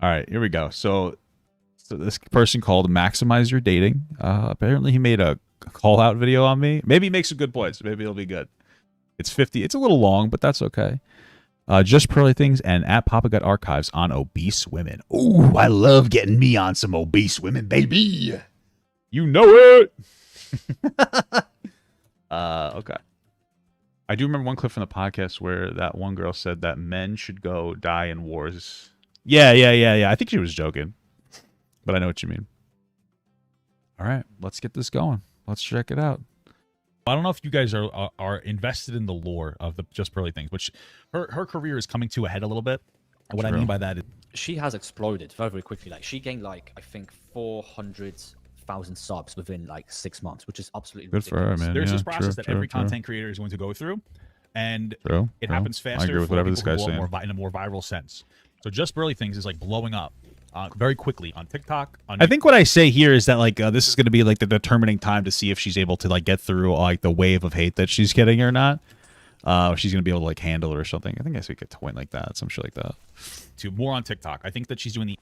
All right, here we go. So this person called Maximize Your Dating. Apparently he made a call out video on me. Maybe he makes some good points. Maybe it'll be good. It's 50. It's a little long, but that's okay. Just Pearly Things and at Papa Gut Archives on obese women. Ooh, I love getting me on some obese women, baby. You know it. Okay. I do remember one clip from the podcast where that one girl said that men should go die in wars. Yeah. I think she was joking, but I know what you mean. All right, let's get this going. Let's check it out. I don't know if you guys are invested in the lore of the Just Pearly Things, which her career is coming to a head a little bit. And what I mean by that is she has exploded very, very quickly. Like she gained like I think 400,000 subs within like 6 months, which is absolutely good ridiculous. for her, man. There's this process that every content creator is going to go through, and it happens faster. I agree with whatever this guy's saying. In a more viral sense. So Just Pearly Things is like blowing up very quickly on TikTok. I think what I say here is that like this is going to be like the determining time to see if she's able to like get through like the wave of hate that she's getting or not. She's going to be able to like handle it or something. I think I could point like that, some shit like that. To more on TikTok. I think that she's doing the.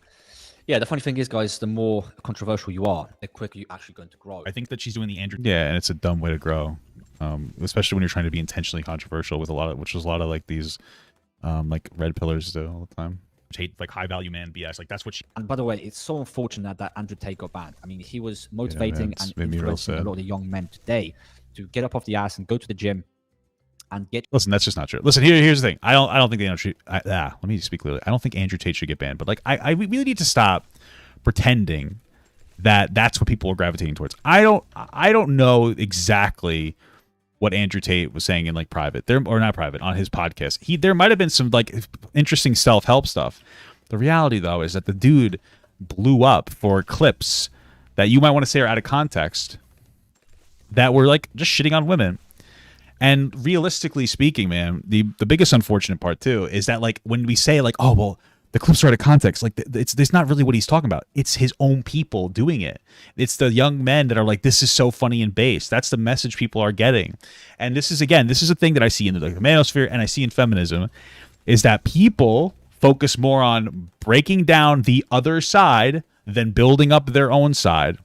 Yeah, the funny thing is, guys, the more controversial you are, the quicker you're actually going to grow. I think that she's doing the Andrew. Yeah, and it's a dumb way to grow, especially when you're trying to be intentionally controversial with which is a lot of like these, like red pillars do all the time. Hate like high value man BS. Like that's what she. And by the way, it's so unfortunate that Andrew Tate got banned. I mean, he was motivating and influencing a lot of the young men today to get up off the ass and go to the gym and get. Listen, that's just not true. Listen, here's the thing. I don't think let me speak clearly. I don't think Andrew Tate should get banned, but like we really need to stop pretending that that's what people are gravitating towards. I don't know exactly what Andrew Tate was saying in like private or not private on his podcast. There might have been some like interesting self-help stuff. The reality though is that the dude blew up for clips that you might want to say are out of context that were like just shitting on women. And realistically speaking, man, the biggest unfortunate part too is that like when we say like, oh well, the clips are out of context, like it's not really what he's talking about. It's his own people doing it. It's the young men that are like, this is so funny and base. That's the message people are getting. And this is a thing that I see in the manosphere and I see in feminism, is that people focus more on breaking down the other side than building up their own side.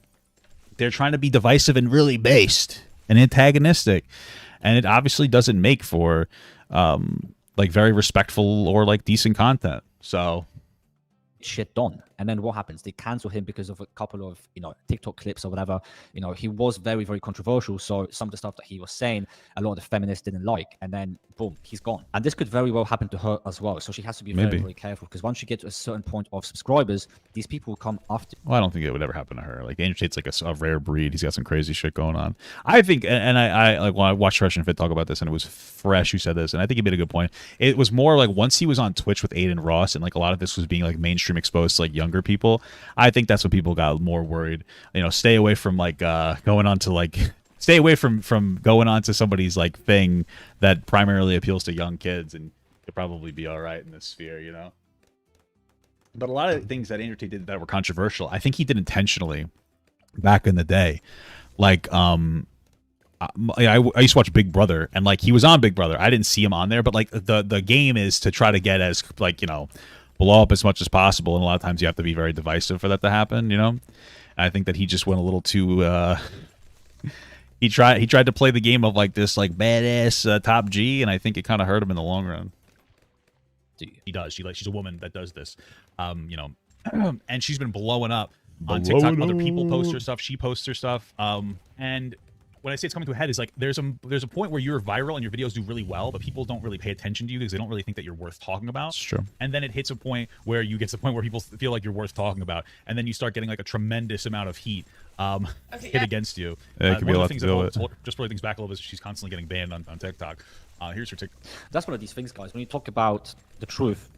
They're trying to be divisive and really based and antagonistic. And it obviously doesn't make for like very respectful or like decent content. So shit done. And then what happens? They cancel him because of a couple of, TikTok clips or whatever. He was very, very controversial. So some of the stuff that he was saying, a lot of the feminists didn't like. And then boom, he's gone. And this could very well happen to her as well. So she has to be very, very careful, because once you get to a certain point of subscribers, these people will come after. Well, I don't think it would ever happen to her. Like Andrew Tate's like a rare breed. He's got some crazy shit going on. I think, and I like when I watched Fresh and Fit talk about this, and it was Fresh who said this, and I think he made a good point. It was more like once he was on Twitch with Aiden Ross, and like a lot of this was being like mainstream exposed to like younger people. I think that's when people got more worried. Stay away from like going on to like stay away from going on to somebody's like thing that primarily appeals to young kids, and you'll probably be all right in this sphere, But a lot of things that Andrew Tate did that were controversial, I think he did intentionally back in the day. Like I used to watch Big Brother, and like he was on Big Brother. I didn't see him on there, but like the game is to try to get as like blow up as much as possible, and a lot of times you have to be very divisive for that to happen. And I think that he just went a little too. He tried to play the game of like this like badass top G, and I think it kind of hurt him in the long run. He does. She's a woman that does this, and she's been blowing up on TikTok. Other people post her stuff. She posts her stuff. And when I say it's coming to a head, is like there's a point where you're viral and your videos do really well, but people don't really pay attention to you because they don't really think that you're worth talking about. It's true. And then it hits a point where you get to the point where people feel like you're worth talking about, and then you start getting like a tremendous amount of heat hit against you. Yeah, it could be a lot to do with it. Just putting things back a little bit, she's constantly getting banned on TikTok. Here's her TikTok. That's one of these things, guys. When you talk about the truth,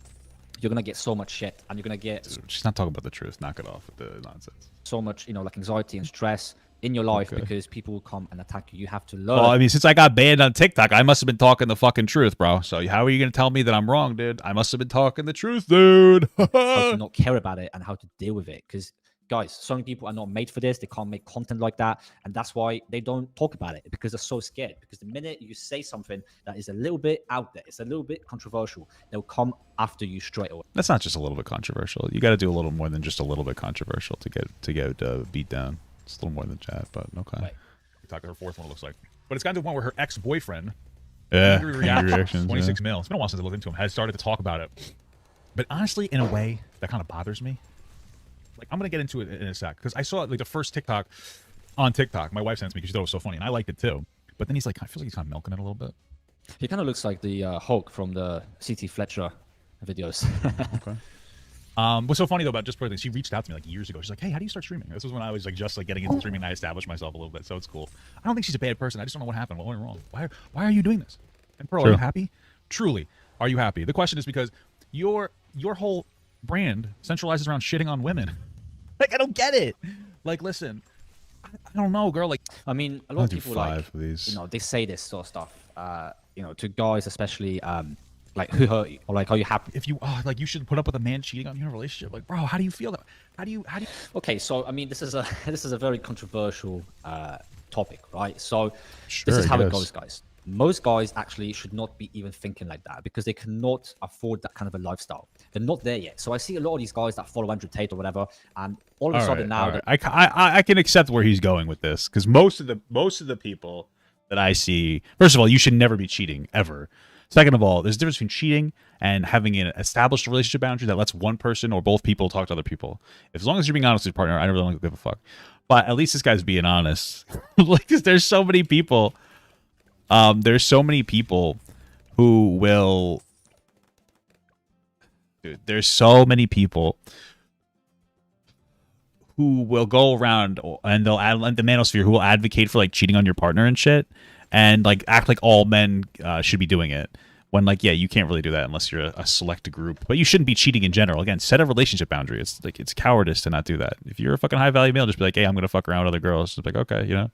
you're gonna get so much shit, and you're gonna get. Dude, she's not talking about the truth. Knock it off with the nonsense. So much, like anxiety and stress in your life because people will come and attack you. You have to learn. Well, I mean, since I got banned on TikTok, I must have been talking the fucking truth, bro. So how are you going to tell me that I'm wrong, dude? I must have been talking the truth, dude. how to not care about it and how to deal with it. Because guys, so many people are not made for this. They can't make content like that. And that's why they don't talk about it, because they're so scared. Because the minute you say something that is a little bit out there, it's a little bit controversial, they'll come after you straight away. That's not just a little bit controversial. You got to do a little more than just a little bit controversial to get beat down. It's a little more than that, but okay. Right. We talked to her fourth one, it looks like. But it's gotten to the point where her ex-boyfriend, Angry reactions, 26 yeah. mil. It's been a while since I looked into him. Has started to talk about it. But honestly, in a way, that kind of bothers me. Like, I'm going to get into it in a sec. Because I saw, like, the first TikTok on TikTok. My wife sent me because she thought it was so funny. And I liked it, too. But then he's like, I feel like he's kind of milking it a little bit. He kind of looks like the Hulk from the C.T. Fletcher videos. Okay. What's so funny, though, about JustPearlyThings, she reached out to me, like, years ago. She's like, hey, how do you start streaming? This was when I was, like, just, like, getting into streaming, and I established myself a little bit. So it's cool. I don't think she's a bad person. I just don't know what happened. What went wrong? Why are you doing this? And Pearl, are you happy? Truly, are you happy? The question is because your whole brand centralizes around shitting on women. Like, I don't get it. Like, listen, I don't know, girl. Like, I mean, a lot of people, like, of these. you know, they say this sort of stuff, you know, to guys especially, like, who hurt you? Or, like, are you happy? if you, like, you should put up with a man cheating on you in a relationship. Like, bro, how do you feel that? How do you? Okay, so, I mean, this is a very controversial topic, right? So, Sure, this is how yes. it goes, guys. Most guys actually should not be even thinking like that because they cannot afford that kind of a lifestyle. They're not there yet. So I see a lot of these guys that follow Andrew Tate or whatever, and all of a sudden now, right. I can accept where he's going with this because most of the people that I see, first of all, you should never be cheating ever. Second of all, there's a difference between cheating and having an established relationship boundary that lets one person or both people talk to other people. As long as you're being honest with your partner, I really don't give a fuck. But at least this guy's being honest. Like, there's so many people. There's so many people who will. Dude, there's so many people who will go around and they'll add the manosphere who will advocate for like cheating on your partner and shit, and like act like all men should be doing it. When like, yeah, you can't really do that unless you're a select group. But you shouldn't be cheating in general. Again, set a relationship boundary. It's like it's cowardice to not do that. If you're a fucking high value male, just be like, hey, I'm gonna fuck around with other girls. Just like, okay, you know.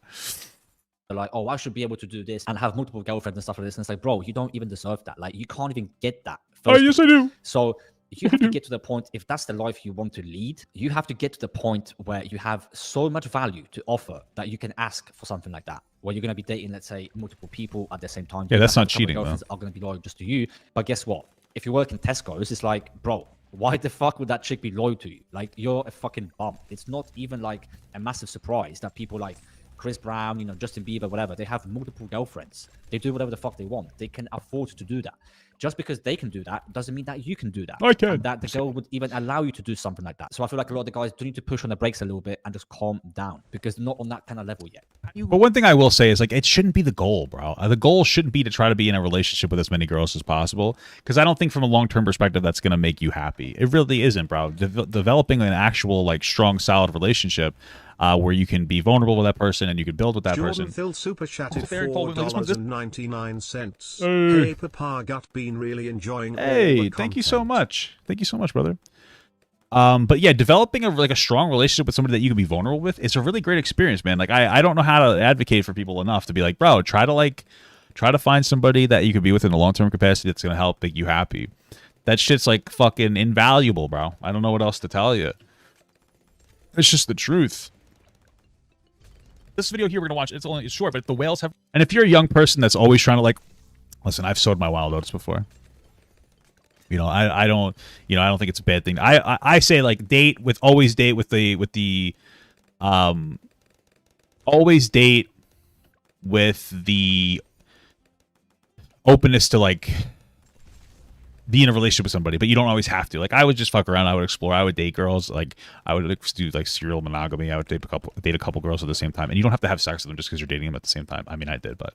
like, oh, I should be able to do this and have multiple girlfriends and stuff like this. And it's like, bro, you don't even deserve that. Like, you can't even get that. Oh, yes, I do. So you have to get to the point, if that's the life you want to lead, you have to get to the point where you have so much value to offer that you can ask for something like that, where you're going to be dating, let's say, multiple people at the same time. Yeah, that's not cheating, though. Girlfriends are going to be loyal just to you. But guess what? If you work in Tesco's, it's like, bro, why the fuck would that chick be loyal to you? Like, you're a fucking bum. It's not even like a massive surprise that people like Chris Brown, you know, Justin Bieber, whatever, they have multiple girlfriends. They do whatever the fuck they want. They can afford to do that. Just because they can do that doesn't mean that you can do that. I can. And that the girl would even allow you to do something like that. So I feel like a lot of the guys do need to push on the brakes a little bit and just calm down because they're not on that kind of level yet. But one thing I will say is, like, it shouldn't be the goal, bro. The goal shouldn't be to try to be in a relationship with as many girls as possible, because I don't think from a long-term perspective that's going to make you happy. It really isn't, bro. Developing an actual, like, strong, solid relationship where you can be vulnerable with that person and you can build with that person. Jordan Phil super chatted $4.99. Hey. Hey, Papa got been really enjoying all Hey, the thank you so content. much. Thank you so much, brother. But yeah, developing a strong relationship with somebody that you can be vulnerable with, it's a really great experience, man. Like, I don't know how to advocate for people enough to be like, bro, try to find somebody that you could be with in a long-term capacity that's going to help make you happy. That shit's like fucking invaluable, bro. I don't know what else to tell you. It's just the truth. This video here we're going to watch, it's short, but the whales have... And if you're a young person that's always trying to, like... Listen, I've sowed my wild oats before. You know, I don't think it's a bad thing. I say, like, always date with the openness to, like, be in a relationship with somebody, but you don't always have to. Like, I would just fuck around. I would explore. I would date girls. Like, I would do like serial monogamy. I would date a couple girls at the same time, and you don't have to have sex with them just because you're dating them at the same time. I mean, I did, but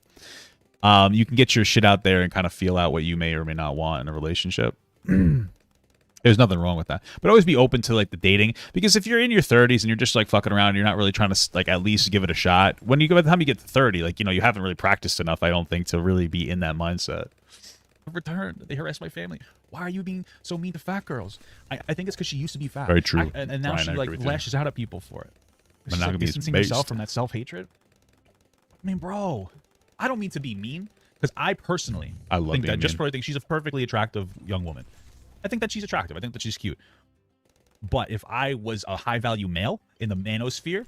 you can get your shit out there and kind of feel out what you may or may not want in a relationship. There's nothing wrong with that, but always be open to like the dating, because if you're in your 30s and you're just like fucking around, and you're not really trying to like at least give it a shot. By the time you get to 30, like, you know, you haven't really practiced enough, I don't think, to really be in that mindset. Return. They harass my family. Why are you being so mean to fat girls? I think it's because she used to be fat. Very true. And now Ryan, she I like agree with you. lashes out at people for it. She's like Monogamy is distancing based. herself from that self-hatred. I mean, bro, I don't mean to be mean, because I personally love think being that mean. JustPearlyThings, she's a perfectly attractive young woman. I think that she's attractive. I think that she's cute. But if I was a high value male in the manosphere,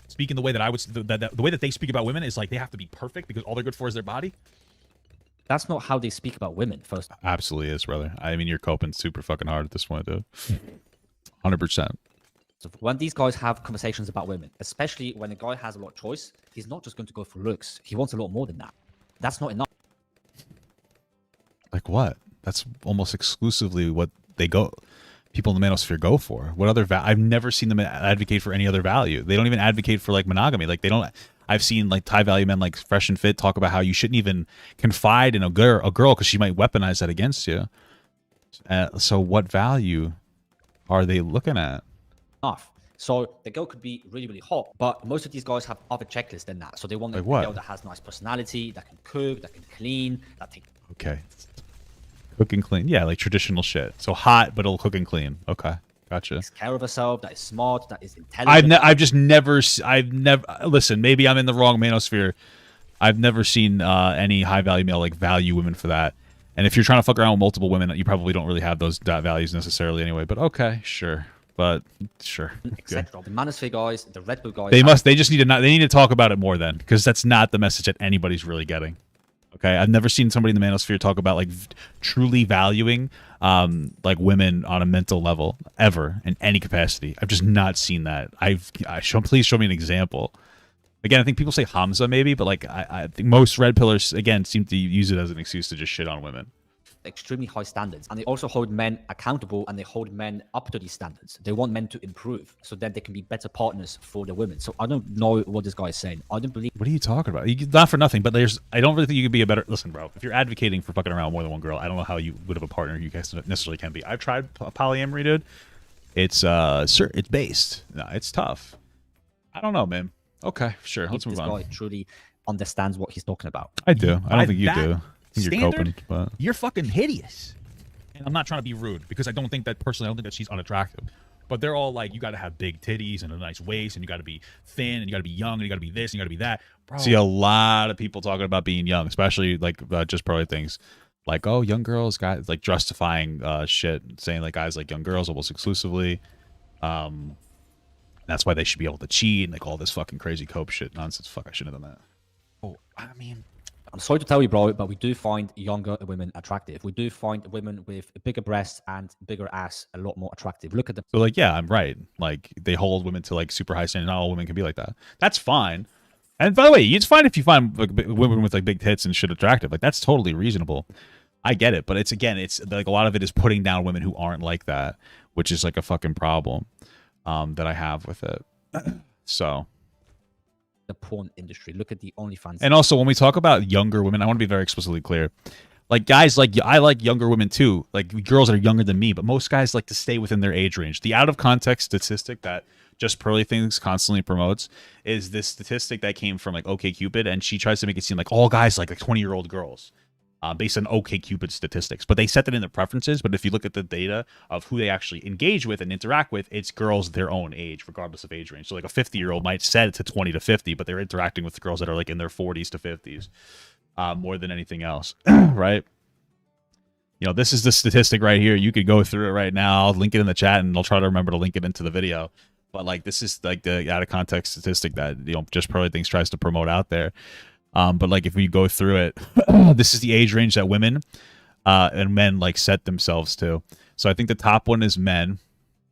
speaking the way that I would, the way that they speak about women is like they have to be perfect because all they're good for is their body. That's not how they speak about women. First, Absolutely is, brother. I mean, you're coping super fucking hard at this point, dude. 100%. so when these guys have conversations about women, especially when a guy has a lot of choice, he's not just going to go for looks. He wants a lot more than that. That's not enough. Like what? That's almost exclusively what people in the manosphere go for. What other I've never seen them advocate for any other value. They don't even advocate for like monogamy. Like they don't. I've seen like high value men like Fresh and Fit talk about how you shouldn't even confide in a girl because she might weaponize that against you. So what value are they looking at? Enough. So the girl could be really, really hot, but most of these guys have other checklists than that. So they want Like a what? girl that has nice personality, that can cook, that can clean, that takes Okay. Cook and clean. Yeah, like traditional shit. So hot, but it'll cook and clean. Okay. Gotcha. care of herself, that is smart, that is intelligent. I've never listen, maybe I'm in the wrong manosphere. I've never seen any high value male like value women for that. And if you're trying to fuck around with multiple women, you probably don't really have those values necessarily anyway. But okay, sure. But sure. Okay. etc. The manosphere guys, the Red Bull guys. They just need to they need to talk about it more then, because that's not the message that anybody's really getting. Okay, I've never seen somebody in the manosphere talk about like truly valuing like women on a mental level ever in any capacity. I've just not seen that. Please show me an example. Again, I think people say Hamza maybe, but like I think most red pillars again seem to use it as an excuse to just shit on women. Extremely high standards, and they also hold men accountable, and they hold men up to these standards. They want men to improve so that they can be better partners for the women. So I don't know what this guy is saying. I don't believe. What are you talking about? Not for nothing, but I don't really think you could be a better. Listen, bro, if you're advocating for fucking around more than one girl, I don't know how you would have a partner you guys necessarily can be. I've tried polyamory, dude. It's it's based. No, it's tough. I don't know, man. Okay, sure. Let's move on. This guy truly understands what he's talking about. I do. I By don't think you that do. I think you're coping, but you're fucking hideous. And I'm not trying to be rude because I don't think that she's unattractive. But they're all like, you got to have big titties and a nice waist, and you got to be thin, and you got to be young, and you got to be this, and you got to be that. Bro. See a lot of people talking about being young, especially like just probably things like, oh, young girls, guys, like justifying shit, saying like guys like young girls almost exclusively. That's why they should be able to cheat and like all this fucking crazy cope shit nonsense. Fuck, I shouldn't have done that. Oh, I mean, I'm sorry to tell you, bro, but we do find younger women attractive. We do find women with bigger breasts and bigger ass a lot more attractive. Look at them. So like, yeah, I'm right. Like they hold women to like super high standards. Not all women can be like that. That's fine. And by the way, it's fine if you find like women with like big tits and shit attractive. Like that's totally reasonable. I get it, but it's like a lot of it is putting down women who aren't like that, which is like a fucking problem that I have with it. So. The porn industry. Look at the OnlyFans. And also, when we talk about younger women, I want to be very explicitly clear. Like guys, like I like younger women too, like girls that are younger than me. But most guys like to stay within their age range. The out of context statistic that JustPearlyThings constantly promotes is this statistic that came from like OkCupid, and she tries to make it seem like all guys like 20-year-old girls. Based on OkCupid statistics, but they set that in their preferences. But if you look at the data of who they actually engage with and interact with, it's girls their own age, regardless of age range. So like a 50-year-old might set it to 20 to 50, but they're interacting with girls that are like in their 40s to 50s more than anything else, right? You know, this is the statistic right here. You could go through it right now. I'll link it in the chat, and I'll try to remember to link it into the video. But like, this is like the out of context statistic that JustPearlyThings tries to promote out there. But like if we go through it, this is the age range that women and men like set themselves to. So I think the top one is men.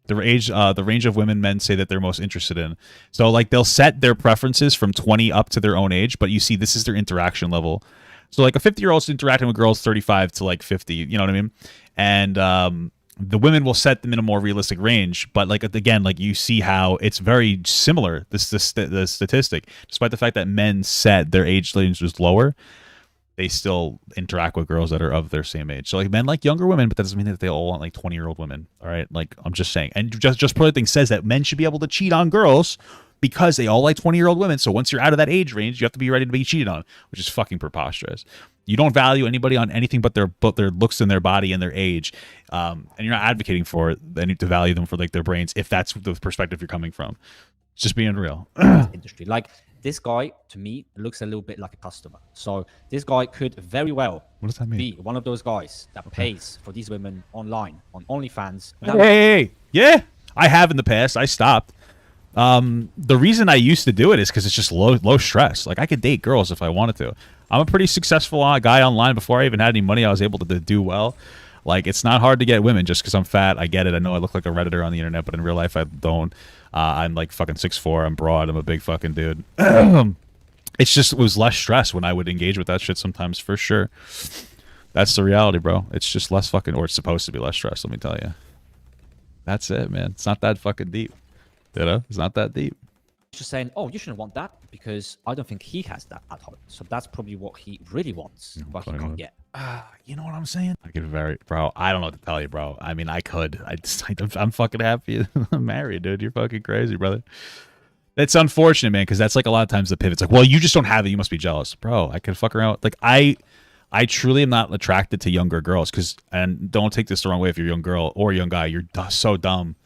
The range of women men say that they're most interested in. So like they'll set their preferences from 20 up to their own age, but you see this is their interaction level. So like a 50-year-old's interacting with girls 35 to like 50, you know what I mean? And the women will set them in a more realistic range, but like again, like you see how it's very similar. The statistic, despite the fact that men set their age range was lower, they still interact with girls that are of their same age. So like men like younger women, but that doesn't mean that they all want like 20-year-old women. All right, like I'm just saying. And JustPearlyThings says that men should be able to cheat on girls because they all like 20-year-old women. So once you're out of that age range, you have to be ready to be cheated on, which is fucking preposterous. You don't value anybody on anything but their looks and their body and their age, and you're not advocating for it. They need to value them for like their brains if that's the perspective you're coming from. It's just being real. Industry, like this guy to me looks a little bit like a customer. So this guy could very well What does that mean? be one of those guys that pays for these women online on OnlyFans. Hey, yeah, I have in the past. I stopped. The reason I used to do it is because it's just low stress. Like I could date girls if I wanted to. I'm a pretty successful guy online. Before I even had any money, I was able to do well. Like it's not hard to get women just because I'm fat. I get it. I know I look like a Redditor on the internet, but in real life I don't. I'm like fucking 6'4". I'm broad. I'm a big fucking dude. It's just it was less stress when I would engage with that shit sometimes, for sure. That's the reality, bro. It's just less fucking, or it's supposed to be less stress. Let me tell you. That's it, man. It's not that fucking deep. You know, it's not that deep. Just saying, oh, you shouldn't want that because I don't think he has that at home. So that's probably what he really wants, but he can't get. You know what I'm saying? I get bro. I don't know what to tell you, bro. I mean, I could. I'm fucking happy. I'm married, dude. You're fucking crazy, brother. It's unfortunate, man, because that's like a lot of times the pivot's like, well, you just don't have it. You must be jealous, bro. I could fuck around. Like I truly am not attracted to younger girls because, and don't take this the wrong way if you're a young girl or a young guy, you're so dumb.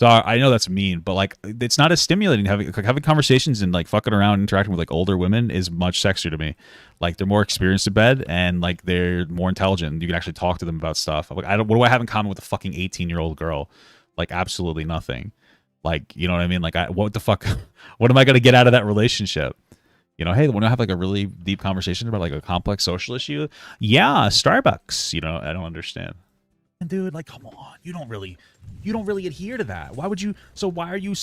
So I know that's mean, but like it's not as stimulating. Having conversations and like fucking around, interacting with like older women is much sexier to me. Like they're more experienced in bed and like they're more intelligent. You can actually talk to them about stuff. Like what do I have in common with a fucking 18-year-old girl? Like absolutely nothing. Like you know what I mean? Like what the fuck? What am I gonna get out of that relationship? You know, hey, when I have like a really deep conversation about like a complex social issue, yeah, Starbucks. You know, I don't understand. And dude, like, come on, you don't really adhere to that. Why would you? So why are you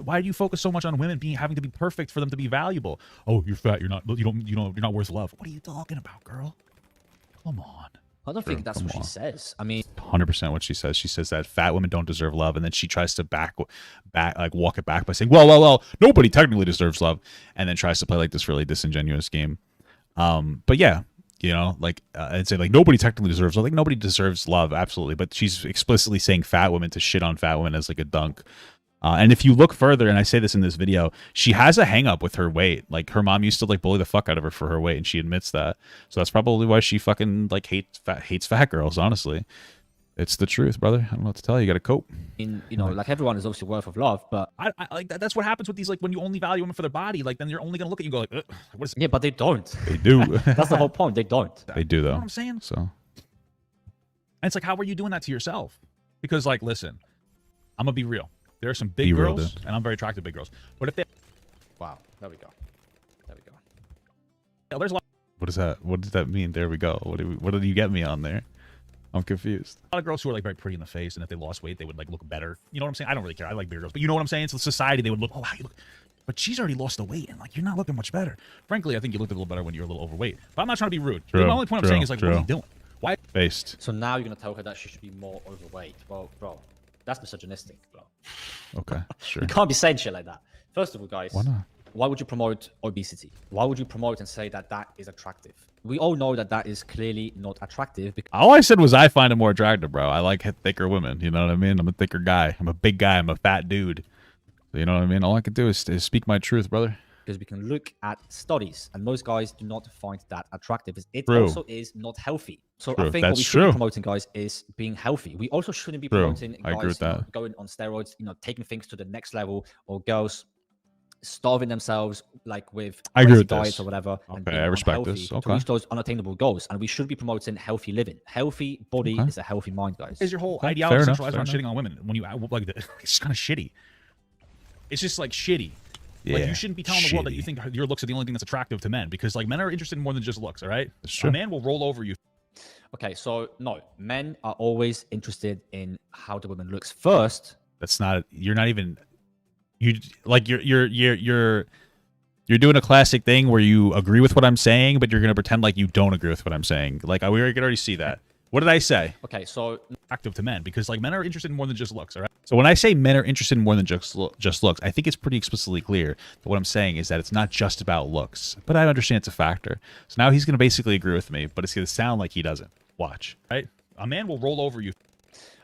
why do you focus so much on women having to be perfect for them to be valuable? Oh, you're fat. You're not worth love. What are you talking about, girl? Come on. I don't think that's what she says. I mean, 100% what she says. She says that fat women don't deserve love, and then she tries to walk it back by saying, well, nobody technically deserves love, and then tries to play like this really disingenuous game. But yeah. You know, like I'd say like nobody technically deserves love. Like nobody deserves love, absolutely. But she's explicitly saying fat women to shit on fat women as like a dunk. And if you look further, and I say this in this video, she has a hang up with her weight. Like her mom used to like bully the fuck out of her for her weight, and she admits that. So that's probably why she fucking like hates fat girls. Honestly, it's the truth, brother. I don't know what to tell you. You got to cope. you know, like everyone is obviously worth of love, but I like that's what happens with these. Like when you only value women for their body, like then you're only gonna look at you and go like, what is? yeah, but they don't. They do. That's the whole point. They don't. They do though. You know what I'm saying? So, and it's like, how are you doing that to yourself? Because like, listen, I'm gonna be real. There are some big girls, and I'm very attracted to big girls. But if they, Wow, there we go. there's a lot what is that? What does that mean? There we go. What did you get me on there? I'm confused. of girls who are like very pretty in the face, and if they lost weight, they would like look better. You know what I'm saying? I don't really care. I like bigger girls, but you know what I'm saying? So society, they would look, oh, how you look. But she's already lost the weight, and like you're not looking much better. Frankly, I think you looked a little better when you were a little overweight. But I'm not trying to be rude. True, The only point I'm saying is like, what are you doing? Why? Based. So now you're gonna tell her that she should be more overweight. Well, bro, that's misogynistic, bro. Okay, sure. You can't be saying shit like that. First of all, guys, Why not? why would you promote obesity? Why would you promote and say that that is attractive? We all know that that is clearly not attractive. Because All I said was I find it more attractive, bro. I like thicker women. You know what I mean? I'm a thicker guy. I'm a big guy. I'm a fat dude. You know what I mean? All I could do is speak my truth, brother. we can look at studies, and most guys do not find that attractive. It True. also is not healthy. So True. I think That's what we should true. be promoting, guys, is being healthy. We also shouldn't be True. promoting I agree guys with that. going on steroids, taking things to the next level, or girls starving themselves like with I agree crazy with diets this. or whatever. Okay, and being I respect unhealthy this. to Okay. reach those unattainable goals. And we should be promoting healthy living. Healthy body Okay. is a healthy mind, guys. Is your whole Okay, ideology fair enough, centralized fair on enough. shitting on women? When you like, it's kind of shitty. It's just like shitty. Yeah. Like you shouldn't be telling the world that you Shitty. think your looks are the only thing that's attractive to men, because like men are interested in more than just looks. All right, That's true. a man will roll over you. Okay, so no, men are always interested in how the woman looks first. That's not. You're not even. You like you're doing a classic thing where you agree with what I'm saying, but you're gonna pretend like you don't agree with what I'm saying. Like we can already see that. What did I say? Okay, so Attractive to men, because like men are interested in more than just looks. All right. So when I say men are interested in more than just looks, I think it's pretty explicitly clear that what I'm saying is that it's not just about looks. But I understand it's a factor. So now he's going to basically agree with me, but it's going to sound like he doesn't. Watch. Right. A man will roll over you.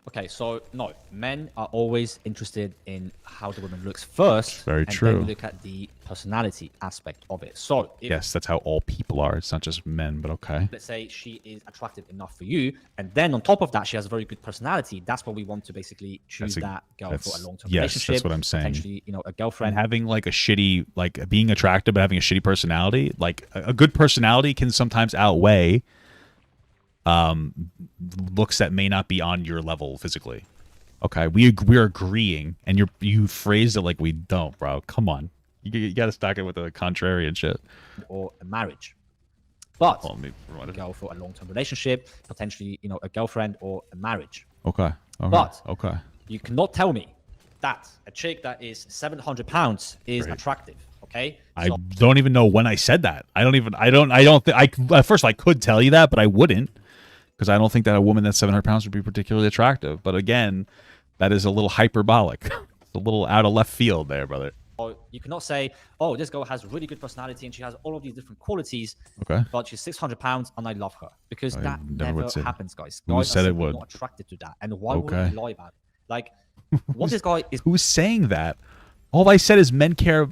Okay, so no, men are always interested in how the woman looks first. Very and true. Then look at the personality aspect of it. So if, Yes, that's how all people are. It's not just men, but okay. let's say she is attractive enough for you, and then on top of that, she has a very good personality. That's what we want to basically choose that girl for a long-term relationship. Yes, that's what I'm saying. Potentially, a girlfriend. And having like a shitty, like being attractive but having a shitty personality, like a good personality can sometimes outweigh looks that may not be on your level physically. Okay, we're agreeing, and you phrased it like we don't, bro. Come on, you got to stack it with the contrarian shit. Or a marriage, but Hold on, let me rewind a it. girl for a long-term relationship, potentially, a girlfriend or a marriage. Okay. But okay. You cannot tell me that a chick that is 700 pounds is Great. attractive. Okay, I don't even know when I said that. I don't think at first I could tell you that, but I wouldn't, because I don't think that a woman that's 700 pounds would be particularly attractive. But again, that is a little hyperbolic. It's a little out of left field there, brother. So you cannot say, oh, this girl has really good personality and she has all of these different qualities, Okay. but she's 600 pounds and I love her, because that never never would say that. happens, guys. Who Guys said are it simply would? not attracted to that, and why would Okay. we lie about it? Like, what this guy is. Who's saying that? All I said is men care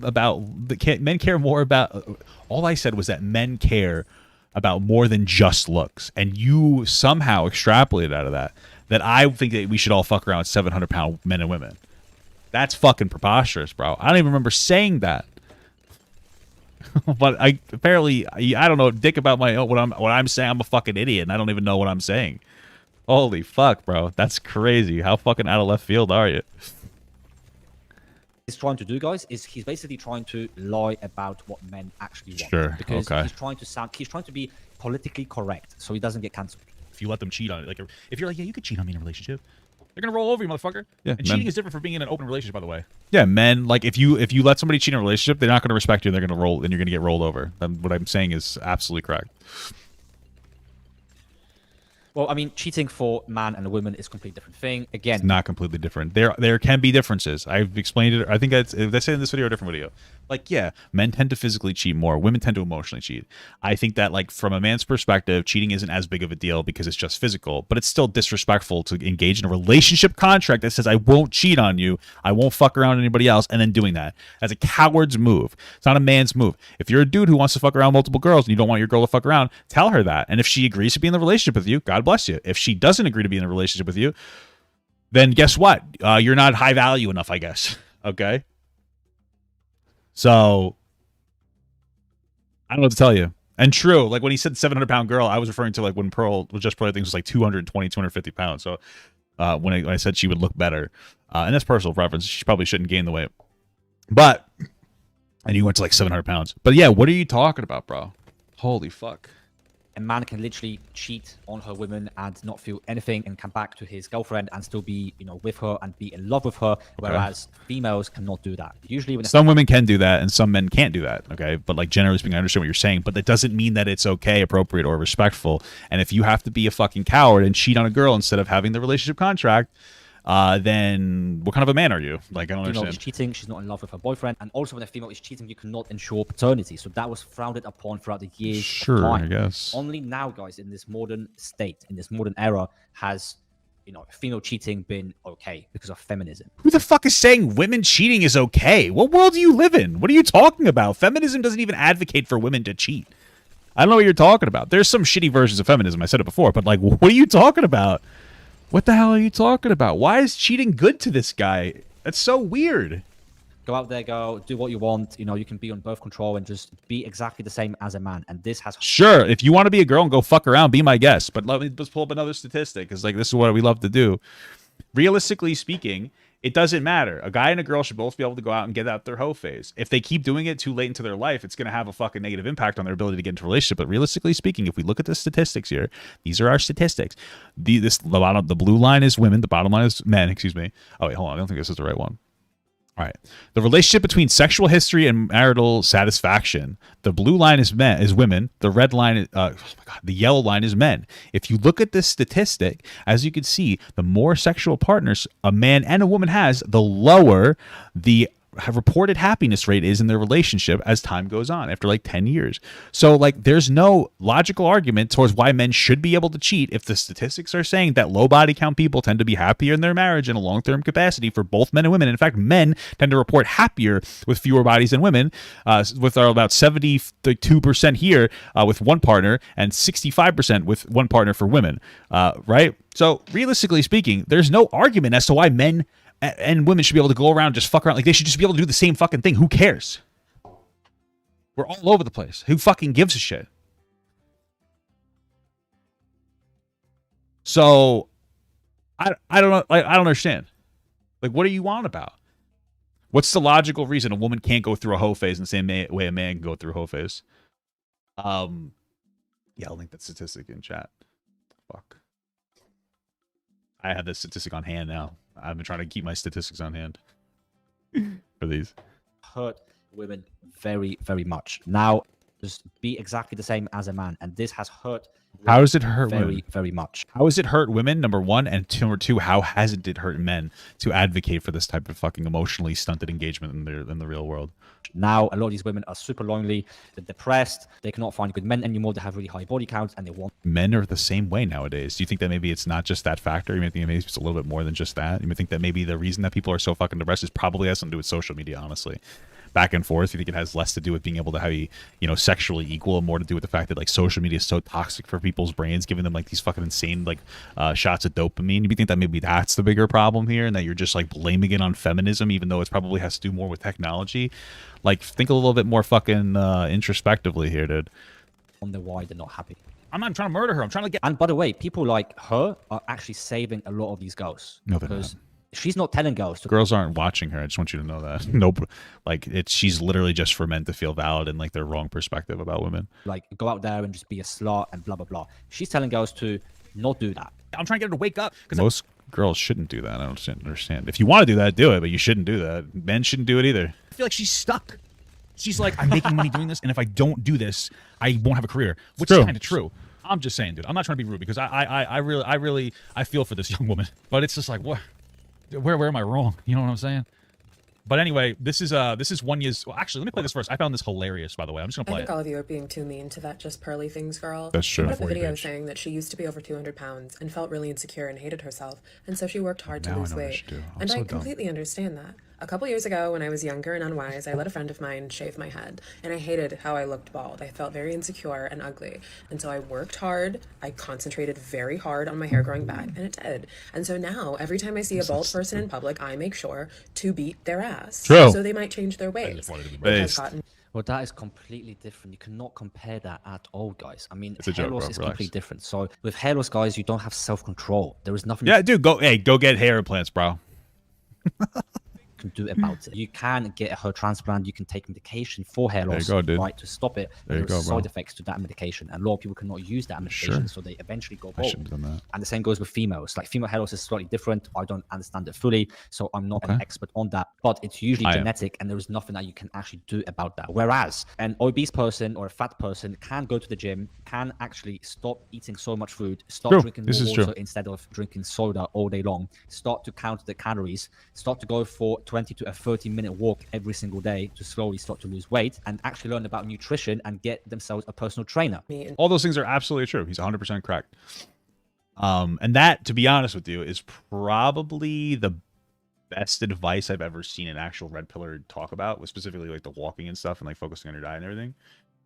more about. All I said was that men care about more than just looks, and you somehow extrapolated out of that I think that we should all fuck around with 700-pound men and women. That's fucking preposterous, bro. I don't even remember saying that. But I don't know dick about what I'm saying. I'm a fucking idiot, and I don't even know what I'm saying. Holy fuck, bro. That's crazy. How fucking out of left field are you? He's trying to do, guys, is he's basically trying to lie about what men actually want. Sure, Because okay. he's trying to be politically correct so he doesn't get cancelled. If you let them cheat on it, like if you're like, yeah, you could cheat on me in a relationship, they're gonna roll over you, motherfucker. Yeah, and men- cheating is different from being in an open relationship, by the way. Yeah, men, like if you let somebody cheat in a relationship, they're not going to respect you, and they're going to roll, and you're going to get rolled over. What I'm saying is absolutely correct. Well, I mean, cheating for man and a woman is a completely different thing. Again, It's not completely different. There can be differences. I've explained it. I think that's in this video or a different video. Like, yeah, men tend to physically cheat more. Women tend to emotionally cheat. I think that, like, from a man's perspective, cheating isn't as big of a deal because it's just physical, but it's still disrespectful to engage in a relationship contract that says, I won't cheat on you, I won't fuck around with anybody else, and then doing that. That's a coward's move. It's not a man's move. If you're a dude who wants to fuck around multiple girls and you don't want your girl to fuck around, tell her that. And if she agrees to be in the relationship with you, God bless you. If she doesn't agree to be in a relationship with you, then guess what? You're not high value enough, I guess. Okay? So, I don't know what to tell you. And true, like when he said 700-pound girl, I was referring to like when Pearl was JustPearlyThings was like 220, 250 pounds. So when I said she would look better, and that's personal preference, she probably shouldn't gain the weight. But, and you went to like 700 pounds. But yeah, what are you talking about, bro? Holy fuck. a man can literally cheat on her woman and not feel anything and come back to his girlfriend and still be, with her and be in love with her, whereas females cannot do that. Usually when some women can do that and some men can't do that, okay? But like generally speaking, I understand what you're saying, but that doesn't mean that it's okay, appropriate, or respectful. And if you have to be a fucking coward and cheat on a girl instead of having the relationship contract, then what kind of a man are you? Like, I don't understand. She's cheating, she's not in love with her boyfriend, and also when a female is cheating, you cannot ensure paternity. So that was frowned upon throughout the years. Sure, of time. I guess. Only now, guys, in this modern state, in this modern era, has female cheating been okay because of feminism. Who the fuck is saying women cheating is okay? What world do you live in? What are you talking about? Feminism doesn't even advocate for women to cheat. I don't know what you're talking about. There's some shitty versions of feminism. I said it before, but like, what are you talking about? What the hell are you talking about? Why is cheating good to this guy? That's so weird. Go out there, girl, do what you want. You can be on birth control and just be exactly the same as a man. And this has... Sure, if you want to be a girl and go fuck around, be my guest. But let me just pull up another statistic, because like this is what we love to do. Realistically speaking, it doesn't matter. A guy and a girl should both be able to go out and get out their hoe phase. If they keep doing it too late into their life, it's going to have a fucking negative impact on their ability to get into a relationship. But realistically speaking, if we look at the statistics here, these are our statistics. The blue line is women. The bottom line is men. Excuse me. Oh, wait, hold on. I don't think this is the right one. All right. The relationship between sexual history and marital satisfaction. The blue line is women. The red line is the yellow line is men. If you look at this statistic, as you can see, the more sexual partners a man and a woman has, the lower the reported happiness rate is in their relationship as time goes on after like 10 years. So like there's no logical argument towards why men should be able to cheat if the statistics are saying that low body count people tend to be happier in their marriage in a long-term capacity for both men and women. In fact, men tend to report happier with fewer bodies than women, with about 72% here with one partner and 65% with one partner for women, right? So realistically speaking, there's no argument as to why men and women should be able to go around and just fuck around. Like they should just be able to do the same fucking thing. Who cares? We're all over the place. Who fucking gives a shit? So I don't know. Like, I don't understand. Like, what are you on about? What's the logical reason a woman can't go through a hoe phase in the same way a man can go through a hoe phase? Yeah, I'll link that statistic in chat. Fuck. I have this statistic on hand now. I've been trying to keep my statistics on hand for these. Hurt women very, very much. Now, just be exactly the same as a man, and this has hurt. How does it hurt very, women? very much? How has it hurt women? Number one, and number two, how hasn't it hurt men to advocate for this type of fucking emotionally stunted engagement in the real world? Now, a lot of these women are super lonely. They're depressed. They cannot find good men anymore. They have really high body counts, and they want. Men are the same way nowadays. Do you think that maybe it's not just that factor? You may think maybe it's a little bit more than just that. You may think that maybe the reason that people are so fucking depressed is probably has something to do with social media, honestly. Back and forth. You think it has less to do with being able to have, sexually equal, and more to do with the fact that like social media is so toxic for people's brains, giving them like these fucking insane like shots of dopamine. You think that maybe that's the bigger problem here, and that you're just like blaming it on feminism, even though it probably has to do more with technology? Like, think a little bit more fucking introspectively here, dude. Wonder why they're not happy. I'm not trying to murder her. I'm trying to get. And by the way, people like her are actually saving a lot of these girls. No, they're because she's not telling girls to. Girls aren't watching her. I just want you to know that. Nope. Like she's literally just for men to feel valid and like their wrong perspective about women. Like go out there and just be a slut and blah blah blah. She's telling girls to not do that. I'm trying to get her to wake up. Most girls shouldn't do that. I don't understand. If you want to do that, do it, but you shouldn't do that. Men shouldn't do it either. I feel like she's stuck. She's like, I'm making money doing this, and if I don't do this, I won't have a career, which is kind of true. I'm just saying, dude. I'm not trying to be rude because I really feel for this young woman, but it's just like, what? Where am I wrong? You know what I'm saying? But anyway, this is 1 year. Well, actually, let me play this first. I found this hilarious, by the way. I'm just gonna play it. I think all of you are being too mean to that JustPearlyThings girl. That's true. She put up a video saying that she used to be over 200 pounds and felt really insecure and hated herself, and so she worked hard to lose weight. And I completely understand that. A couple years ago, when I was younger and unwise, I let a friend of mine shave my head, and I hated how I looked bald. I felt very insecure and ugly, and so I worked hard. I concentrated very hard on my hair growing back, and it did. And so now, every time I see a bald person in public, I make sure to beat their ass. True. So they might change their ways. Well, that is completely different. You cannot compare that at all, guys. I mean, It's a hair joke, loss bro. is Relax. completely different. So with hair loss, guys, you don't have self-control. There is nothing Yeah, dude. Go get hair implants, bro. you can do about it. You can get a hair transplant. You can take medication for hair loss, right, to stop it. There you There are go, bro. side effects to that medication, and a lot of people cannot use that medication, so they eventually go I bald. shouldn't have done that. And the same goes with females. Like female hair loss is slightly different. I don't understand it fully, so I'm not an expert on that. But it's usually genetic, and there is nothing that you can actually do about that. Whereas an obese person or a fat person can go to the gym, can actually stop eating so much food, start drinking more water instead of drinking soda all day long, start to count the calories, start to go for 20 to a 30-minute walk every single day to slowly start to lose weight, and actually learn about nutrition and get themselves a personal trainer. All those things are absolutely true. He's 100% correct. And that, to be honest with you, is probably the best advice I've ever seen an actual red pillar talk about, was specifically like the walking and stuff and like focusing on your diet and everything.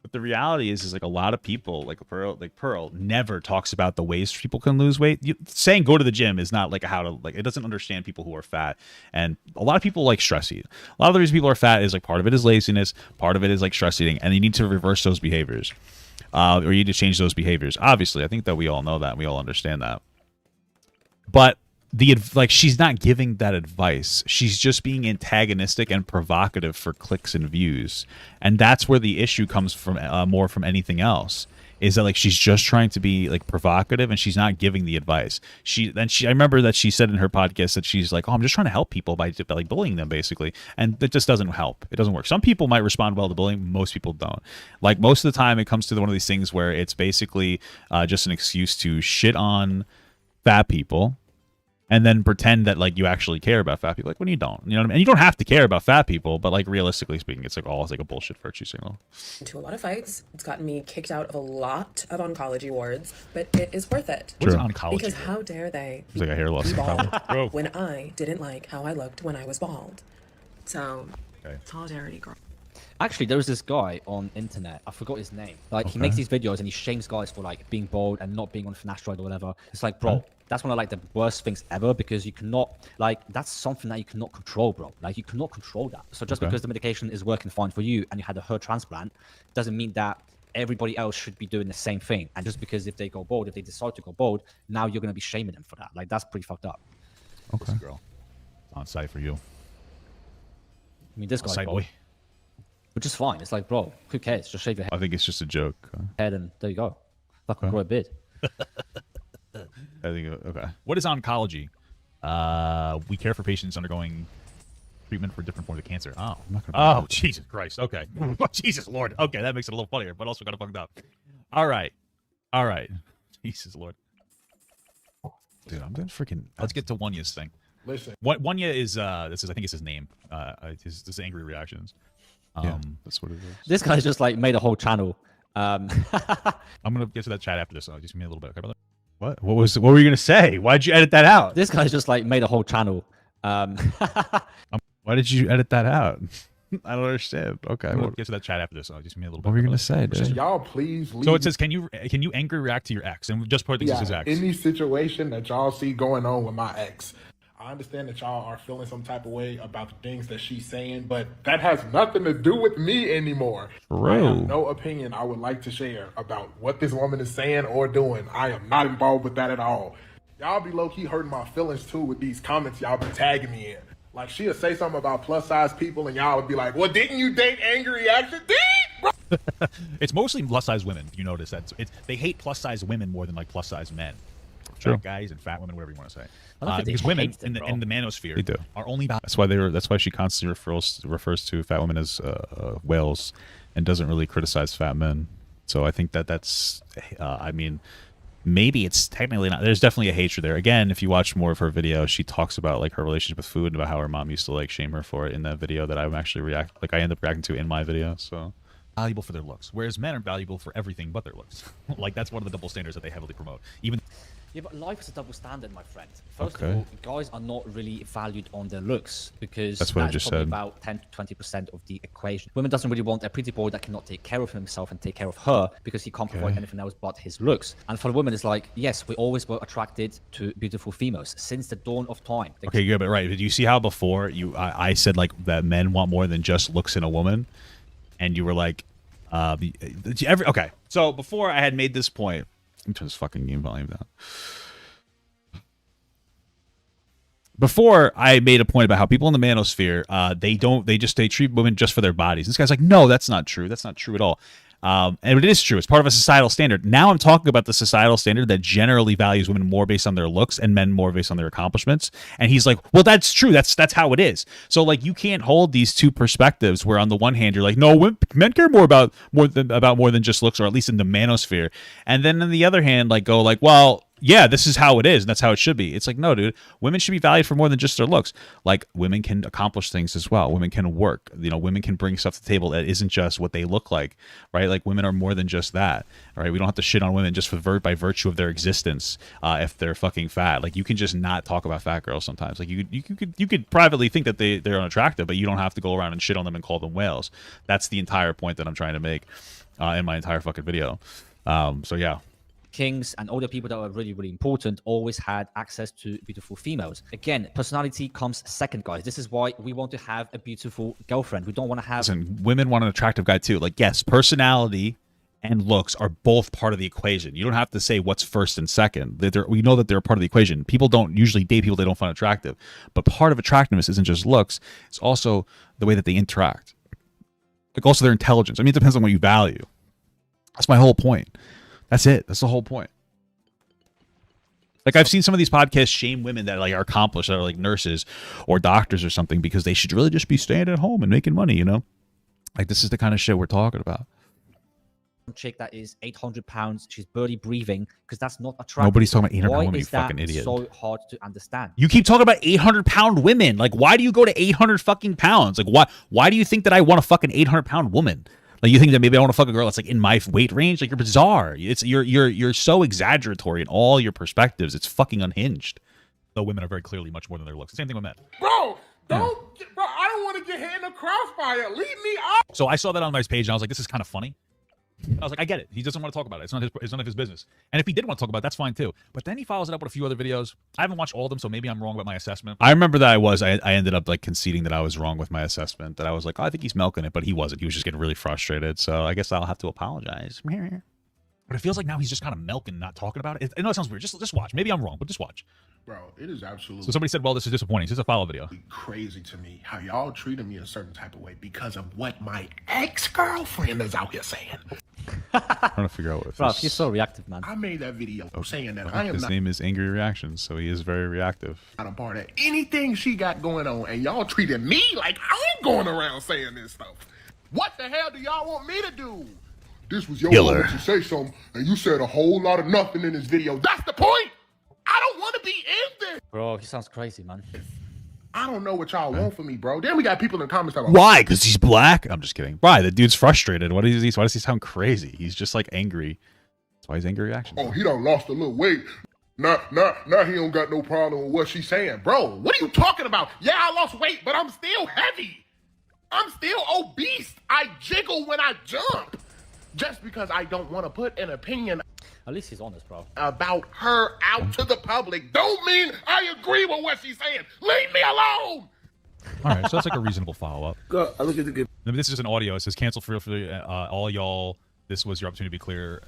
But the reality is like a lot of people, like Pearl, never talks about the ways people can lose weight. Saying go to the gym is not like how to, like, it doesn't understand people who are fat. And a lot of people like stress eat. A lot of the reason people are fat is like part of it is laziness, part of it is like stress eating, and you need to reverse those behaviors. Or you need to change those behaviors. Obviously, I think that we all know that and we all understand that. But she's not giving that advice. She's just being antagonistic and provocative for clicks and views. And that's where the issue comes from, more from anything else. Is that like she's just trying to be like provocative and she's not giving the advice. I remember that she said in her podcast that she's like, oh, I'm just trying to help people by like bullying them, basically. And that just doesn't help. It doesn't work. Some people might respond well to bullying. Most people don't. Like most of the time it comes to one of these things where it's basically just an excuse to shit on fat people and then pretend that like you actually care about fat people. Like when you don't, you know what I mean? And you don't have to care about fat people, but like realistically speaking, it's like always like a bullshit virtue signal. Into a lot of fights. It's gotten me kicked out of a lot of oncology wards, but it is worth it. What is oncology? Because how dare they It's like a hair loss. bald when I didn't like how I looked when I was bald. So, solidarity, girl. Actually, there was this guy on internet. I forgot his name. Like, he makes these videos and he shames guys for like being bald and not being on finasteride or whatever. It's like, bro, that's one of like the worst things ever, because you cannot, like, that's something that you cannot control, bro. Like, you cannot control that. So just because the medication is working fine for you and you had a hair transplant doesn't mean that everybody else should be doing the same thing. And just because if they go bald, if they decide to go bald, now you're going to be shaming them for that. Like, that's pretty fucked up. Okay. Girl, on site for you. I mean, this guy's Side bald, boy. which is fine. It's like, bro, who cares? Just shave your I think it's just a joke. head and there you go. Fucking grow a beard. I think okay. What is oncology? We care for patients undergoing treatment for different forms of cancer. Oh, I'm not gonna. oh, Jesus Christ. Okay. Oh, Jesus Lord. Okay, that makes it a little funnier, but also kind of fucked up. All right. Jesus Lord. Dude, I'm gonna freaking. Let's get to Wanya's thing. Listen. What Wanya is this is I think it's his name. His angry reactions. Yeah, that's what it is. This guy's just like made a whole channel. I'm gonna get to that chat after this. So just give me a little bit. Okay, brother? What? What were you gonna say? Why'd you edit that out? This guy's just like made a whole channel. Why did you edit that out? I don't understand. Okay. I'm gonna What get to that chat after this. So just give me a little bit. were you gonna brother. say, dude? Y'all please leave. So it says, can you angry react to your ex? And just put this as his ex. any situation that y'all see going on with my ex, I understand that y'all are feeling some type of way about the things that she's saying, but that has nothing to do with me anymore. I have no opinion I would like to share about what this woman is saying or doing. I am not involved with that at all. Y'all be low-key hurting my feelings too with these comments y'all be tagging me in. Like, she'll say something about plus-size people and y'all would be like, well, didn't you date angry reaction? It's mostly plus size women. You notice that they hate plus size women more than like plus size men. Sure. Fat guys and fat women, whatever you want to say. I don't think they Because women hate them, in the manosphere They do. are only That's why she constantly refers to fat women as whales, and doesn't really criticize fat men. So I think that's. I mean, maybe it's technically not. There's definitely a hatred there. Again, if you watch more of her video, she talks about like her relationship with food and about how her mom used to like shame her for it in that video that I'm actually I end up reacting to in my video. So valuable for their looks, whereas men are valuable for everything but their looks. Like that's one of the double standards that they heavily promote. Even Yeah, but life is a double standard, my friend. First Okay. of all, guys are not really valued on their looks, because That's what I that's just probably said. about 10 to 20% of the equation. Women doesn't really want a pretty boy that cannot take care of himself and take care of her, because he can't provide anything else but his looks. And for the women, it's like, yes, we always were attracted to beautiful females since the dawn of time. okay, good, but right. But you see how before I said like that men want more than just looks in a woman, and you were like, okay. So before I had made this point, let me turn this fucking game volume down. Before I made a point about how people in the manosphere, they treat women just for their bodies. This guy's like, no, that's not true. That's not true at all. And it is true. It's part of a societal standard. Now I'm talking about the societal standard that generally values women more based on their looks and men more based on their accomplishments. And he's like, well, that's true. That's how it is. So like, you can't hold these two perspectives where on the one hand you're like, no, men care more than just looks, or at least in the manosphere. And then on the other hand, like go like, well, yeah, this is how it is, and that's how it should be. It's like, no, dude, women should be valued for more than just their looks. Like, women can accomplish things as well. Women can work. You know, women can bring stuff to the table that isn't just what they look like, right? Like, women are more than just that, all right? We don't have to shit on women just by virtue of their existence if they're fucking fat. Like, you can just not talk about fat girls sometimes. Like, you could privately think that they're unattractive, but you don't have to go around and shit on them and call them whales. That's the entire point that I'm trying to make in my entire fucking video. So, yeah. Kings and all the people that were really, really important always had access to beautiful females. Again, personality comes second, guys. This is why we want to have a beautiful girlfriend. We don't want to have... Listen, women want an attractive guy too. Like, yes, personality and looks are both part of the equation. You don't have to say what's first and second. We know that they're part of the equation. People don't usually date people they don't find attractive. But part of attractiveness isn't just looks. It's also the way that they interact. Like, also their intelligence. I mean, it depends on what you value. That's my whole point. That's it. That's the whole point. Like, I've seen some of these podcasts shame women that like are accomplished, that are like nurses or doctors or something, because they should really just be staying at home and making money, you know? Like, this is the kind of shit we're talking about. chick that is 800 pounds, she's barely breathing, because that's not attractive. Nobody's talking about 800 Why pound women, you is that fucking idiot. so hard to understand? You keep talking about 800-pound women. Like, why do you go to 800 fucking pounds? Like, why do you think that I want a fucking 800-pound woman? Like, you think that maybe I want to fuck a girl that's like in my weight range? Like, you're bizarre. You're so exaggeratory in all your perspectives. It's fucking unhinged. Though women are very clearly much more than their looks. Same thing with men. Bro, bro, I don't want to get hit in the crossfire. Leave me out. So I saw that on my page and I was like, this is kind of funny. And I was like, I get it. He doesn't want to talk about it. It's none of his business. And if he did want to talk about it, that's fine too. But then he follows it up with a few other videos. I haven't watched all of them, so maybe I'm wrong about my assessment. I remember that I ended up like conceding that I was wrong with my assessment. That I was like, oh, I think he's milking it, but he wasn't. He was just getting really frustrated. So I guess I'll have to apologize. But it feels like now he's just kind of milking, not talking about it. I know it sounds weird. Just watch. Maybe I'm wrong, but just watch. Bro, it is absolutely So somebody said, well, this is disappointing. This is a follow video. crazy to me how y'all treated me a certain type of way because of what my ex-girlfriend is out here saying. I'm trying to figure out what Bro, he's so reactive, man. I made that video saying that I am his not name is Angry Reactions, so he is very reactive. a part of anything she got going on, and y'all treated me like I'm going around saying this stuff. What the hell do y'all want me to do? This was your moment to say something, and you said a whole lot of nothing in this video. That's the point. I don't want to be in this. Bro, he sounds crazy, man. I don't know what y'all want from me, bro. Then we got people in the comments talking Why? Because he's black? I'm just kidding. Why? The dude's frustrated. Why does he sound crazy? He's just like angry. That's why he's Angry Reactions. oh, he done lost a little weight. Now he don't got no problem with what she's saying. Bro, what are you talking about? Yeah, I lost weight, but I'm still heavy. I'm still obese. I jiggle when I jump. Just because I don't want to put an opinion At least he's honest, bro. about her out to the public don't mean I agree with what she's saying. Leave me alone. All right, so that's like a reasonable follow-up. I look at the good. This is just an audio. It says, cancel for all y'all. This was your opportunity to be clear.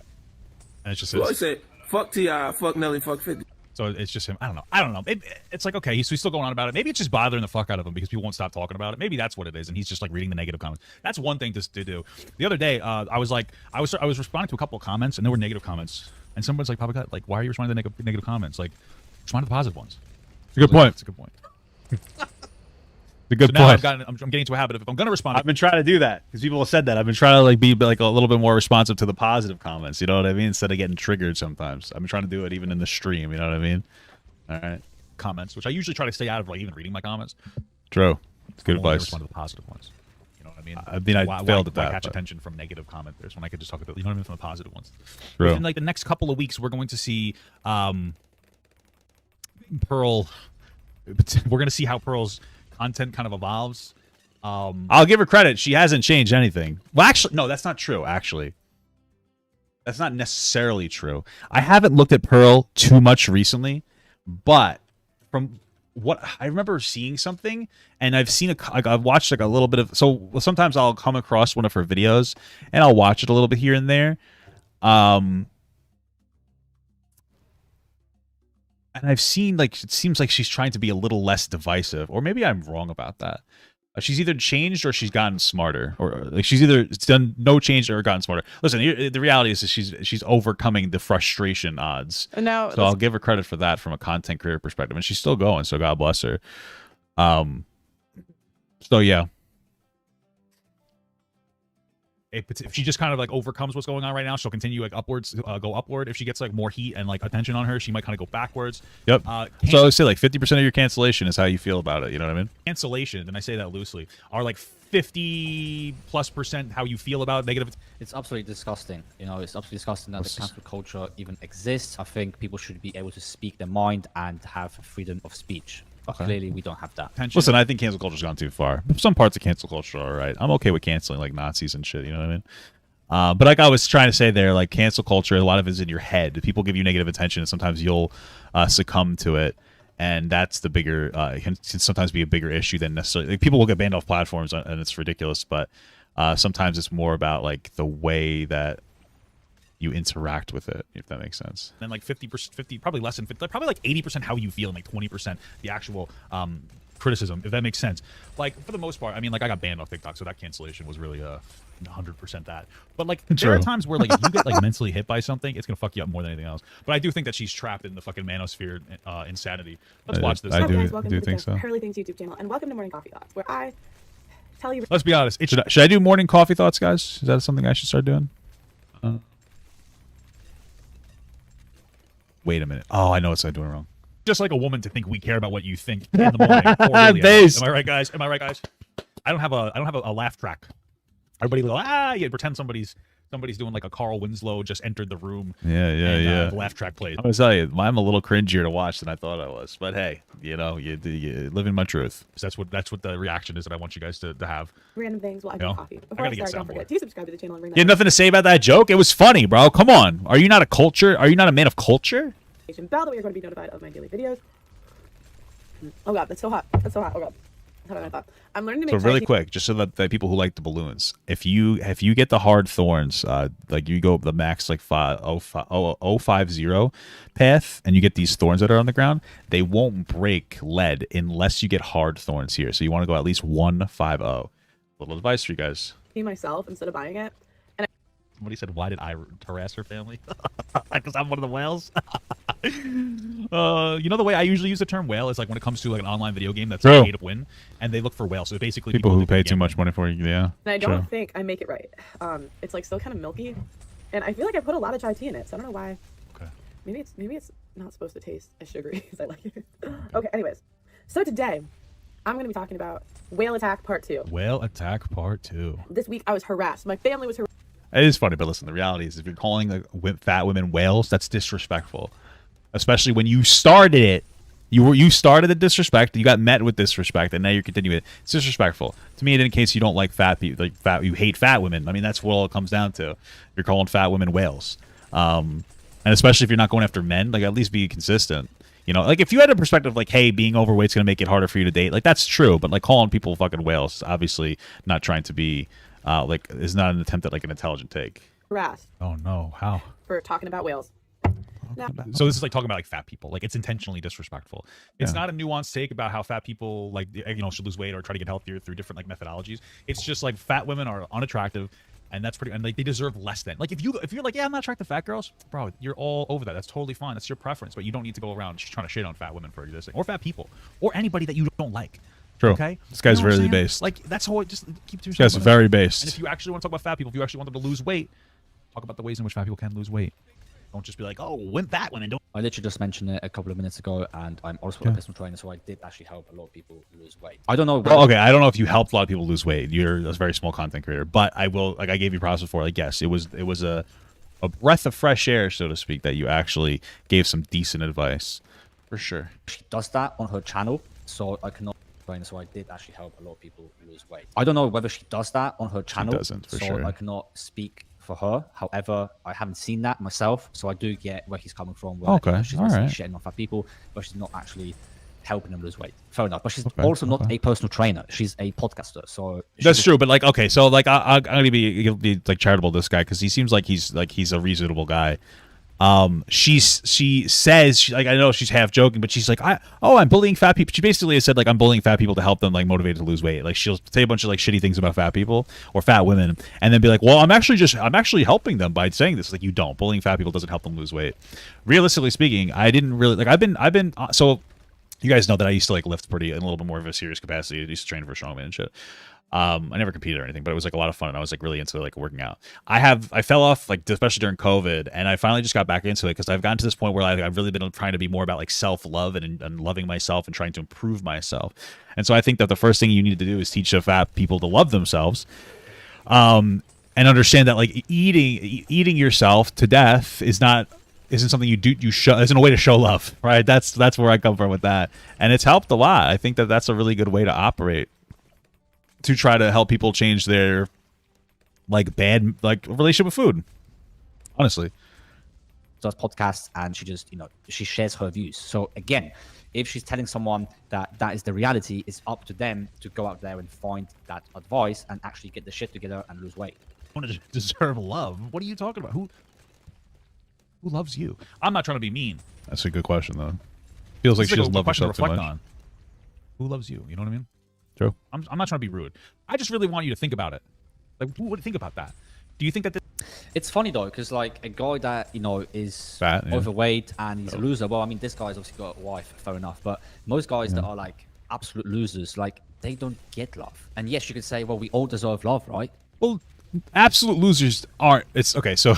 And it just Well, I says, said, fuck T.I., fuck Nelly, fuck 50. so it's just him. I don't know. It's like, okay, he's still going on about it. Maybe it's just bothering the fuck out of him because people won't stop talking about it. Maybe that's what it is, and he's just like reading the negative comments. That's one thing to do. The other day, I was responding to a couple of comments, and there were negative comments. And someone's like, probably got like, why are you responding to negative comments? Like, respond to the positive ones. It's a good point. It's a good point. It's a good So now point. I'm getting into a habit of if I'm going to respond. I've been trying to do that because people have said that. I've been trying to like be like a little bit more responsive to the positive comments. You know what I mean? Instead of getting triggered sometimes. I've been trying to do it even in the stream. You know what I mean? All right. Comments, which I usually try to stay out of, like even reading my comments. True. It's good I'm only advice. Respond to the positive ones. You know what I mean? I failed at that. Why catch but- attention from negative commenters when I could just talk about, you know what I mean, from the positive ones. True. Within like the next couple of weeks, we're going to see Pearl. We're going to see how Pearl's content kind of evolves. I'll give her credit. She hasn't changed anything. Well, actually, no, that's not true. Actually, that's not necessarily true. I haven't looked at Pearl too much recently, but from what I remember seeing something, and I've seen I've watched like a little bit of. So sometimes I'll come across one of her videos, and I'll watch it a little bit here and there. And I've seen like it seems like she's trying to be a little less divisive, or maybe I'm wrong about that. She's either changed or she's gotten smarter, or like she's either done no change or gotten smarter. Listen, the reality is that she's overcoming the frustration odds. And now, So I'll give her credit for that from a content creator perspective, and she's still going. So God bless her. So yeah. If she just kind of like overcomes what's going on right now, she'll continue like upwards, go upward. If she gets like more heat and like attention on her, she might kind of go backwards. Yep. So I would say like 50% of your cancellation is how you feel about it. You know what I mean? Cancellation, and I say that loosely, are like 50+% how you feel about negative. It's absolutely disgusting. You know, it's absolutely disgusting that the cancel culture even exists. I think people should be able to speak their mind and have freedom of speech. But clearly, we don't have that. Attention. Listen, I think cancel culture's gone too far. Some parts of cancel culture are all right. I'm okay with canceling like Nazis and shit. You know what I mean? But like I was trying to say there, like cancel culture, a lot of it is in your head. People give you negative attention, and sometimes you'll succumb to it. And that's the bigger, can sometimes be a bigger issue than necessarily. Like, people will get banned off platforms, and it's ridiculous. But sometimes it's more about like the way that you interact with it, if that makes sense. And like 50%, probably less than 50, probably like 80% how you feel, and like 20% the actual criticism, if that makes sense. Like for the most part, I mean, like I got banned off TikTok, so that cancellation was really 100% that. But like there are times where like if you get like mentally hit by something, it's gonna fuck you up more than anything else. But I do think that she's trapped in the fucking manosphere insanity. Let's watch this. I Hi do- guys, welcome do to think the so. JustPearlyThings YouTube channel, and welcome to Morning Coffee Thoughts, where I tell you. Let's be honest. Should I do morning coffee thoughts, guys? Is that something I should start doing? Wait a minute. Oh, I know what I'm doing wrong. Just like a woman to think we care about what you think in the morning. Really Base. am I right, guys? Am I right, guys? I don't have a laugh track. Everybody go, yeah, pretend somebody's doing like a Carl Winslow just entered the room. Yeah. The laugh track played. I'm gonna tell you, I'm a little cringier to watch than I thought I was. But hey, you live in my truth. So that's what the reaction is that I want you guys to have. Random things while I drink coffee. Before gotta I get start, don't soundboard. forget to subscribe to the channel and ring You that had nothing to say about that joke? It was funny, bro. Come on. Are you not a man of culture? notification bell that we are going to be notified of my daily videos. Oh god, that's so hot. That's so hot. Oh god. That's hotter than I thought. I'm learning to make So really quick, just so that the people who like the balloons, if you get the hard thorns, like you go the max like 050 path, and you get these thorns that are on the ground, they won't break lead unless you get hard thorns here. So you want to go at least 150. Little advice for you guys. myself instead of buying it. Somebody said, "Why did I harass her family?" Because I'm one of the whales. You know the way I usually use the term whale is like when it comes to like an online video game that's like pay to win, and they look for whales. So basically, people who pay too much money for you, yeah. And I don't think I make it right. It's like still kind of milky, and I feel like I put a lot of chai tea in it, so I don't know why. Okay. Maybe it's not supposed to taste as sugary because I like it. Okay. Anyways, so today I'm going to be talking about whale attack part 2. Whale attack part 2. This week I was harassed. My family was harassed. It is funny, but listen, the reality is if you're calling the fat women whales, that's disrespectful. Especially when you started it. You started the disrespect, you got met with disrespect, and now you're continuing it. It's disrespectful. To me, in case you don't like fat people, you hate fat women. I mean, that's what all it comes down to. You're calling fat women whales. And especially if you're not going after men, like at least be consistent. You know, like if you had a perspective like, hey, being overweight's going to make it harder for you to date, like that's true. But like calling people fucking whales, obviously not trying to be like is not an attempt at like an intelligent take. Harassed Oh no, how? for talking about whales. Now, So this is like talking about like fat people. Like it's intentionally disrespectful. It's not a nuanced take about how fat people like should lose weight or try to get healthier through different like methodologies. It's just like fat women are unattractive, and that's pretty. And like they deserve less than. Like if you're like, yeah, I'm not attracted to fat girls, bro, you're all over that. That's totally fine. That's your preference, but you don't need to go around just trying to shit on fat women for existing or fat people or anybody that you don't like. True. Okay. This guy's You know what I'm really saying? based. Like that's how it just keep to This yourself. guy's very based. And if you actually want to talk about fat people, if you actually want them to lose weight, talk about the ways in which fat people can lose weight. Don't just be like, oh, fat women don't. I literally just mentioned it a couple of minutes ago, and I'm also a personal trainer, so I did actually help a lot of people lose weight. I don't know. Well, okay, I don't know if you helped a lot of people lose weight. You're a very small content creator, but I will. Like I gave you props before. Like yes, it was a breath of fresh air, so to speak, that you actually gave some decent advice, for sure. She does that on her channel, so I cannot. So I did actually help a lot of people lose weight. I don't know whether she does that on her channel, doesn't, for so sure. I cannot speak for her. However, I haven't seen that myself, so I do get where he's coming from. Where, Okay, she's all basically right. shitting on fat people, but she's not actually helping them lose weight. Fair enough. But she's also not a personal trainer. She's a podcaster. So That's true, but like okay, so like I'm gonna be like charitable to this guy because he seems like he's a reasonable guy. She says like I know she's half joking, but she's like I'm bullying fat people. She basically has said like I'm bullying fat people to help them like motivate to lose weight. Like she'll say a bunch of like shitty things about fat people or fat women, and then be like, well, I'm actually helping them by saying this. Like you don't bullying fat people doesn't help them lose weight. Realistically speaking, I didn't really like I've been so you guys know that I used to like lift pretty in a little bit more of a serious capacity. I used to train for strongman and shit. I never competed or anything, but it was like a lot of fun, and I was like really into like working out. I fell off like especially during COVID, and I finally just got back into it because I've gotten to this point where I've really been trying to be more about like self-love and loving myself and trying to improve myself. And so I think that the first thing you need to do is teach the fat people to love themselves, and understand that like eating yourself to death isn't something you show, isn't a way to show love, right? That's where I come from with that, and it's helped a lot. I think that that's a really good way to operate, to try to help people change their like bad like relationship with food, honestly. does podcasts, and she just she shares her views. So again, if she's telling someone that is the reality, it's up to them to go out there and find that advice and actually get the shit together and lose weight. I want to deserve love. What are you talking about? Who loves you? I'm not trying to be mean. That's a good question though. Feels like she doesn't love herself too much. On. Who loves you? You know what I mean? True. I'm not trying to be rude. I just really want you to think about it. Like, what do you think about that? Do you think that It's funny though, because like a guy that is fat, yeah. overweight and he's a loser. Well, I mean, this guy's obviously got a wife, fair enough. But most guys that are like absolute losers, like they don't get love. And yes, you could say, well, we all deserve love, right? Well, absolute losers aren't. It's okay. So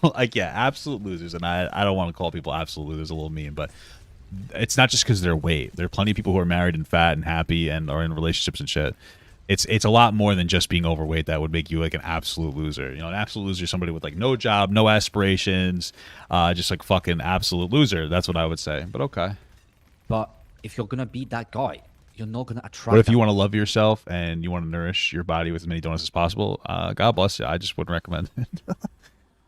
like, yeah, absolute losers, and I don't want to call people absolute losers, a little mean, but it's not just because of their weight. There are plenty of people who are married and fat and happy and are in relationships and shit. It's a lot more than just being overweight that would make you like an absolute loser. You know, an absolute loser is somebody with like no job, no aspirations, just like fucking absolute loser. That's what I would say. But okay. But if you're gonna be that guy, you're not gonna attract. What if you want to love yourself and you want to nourish your body with as many donuts as possible? God bless you. I just wouldn't recommend it.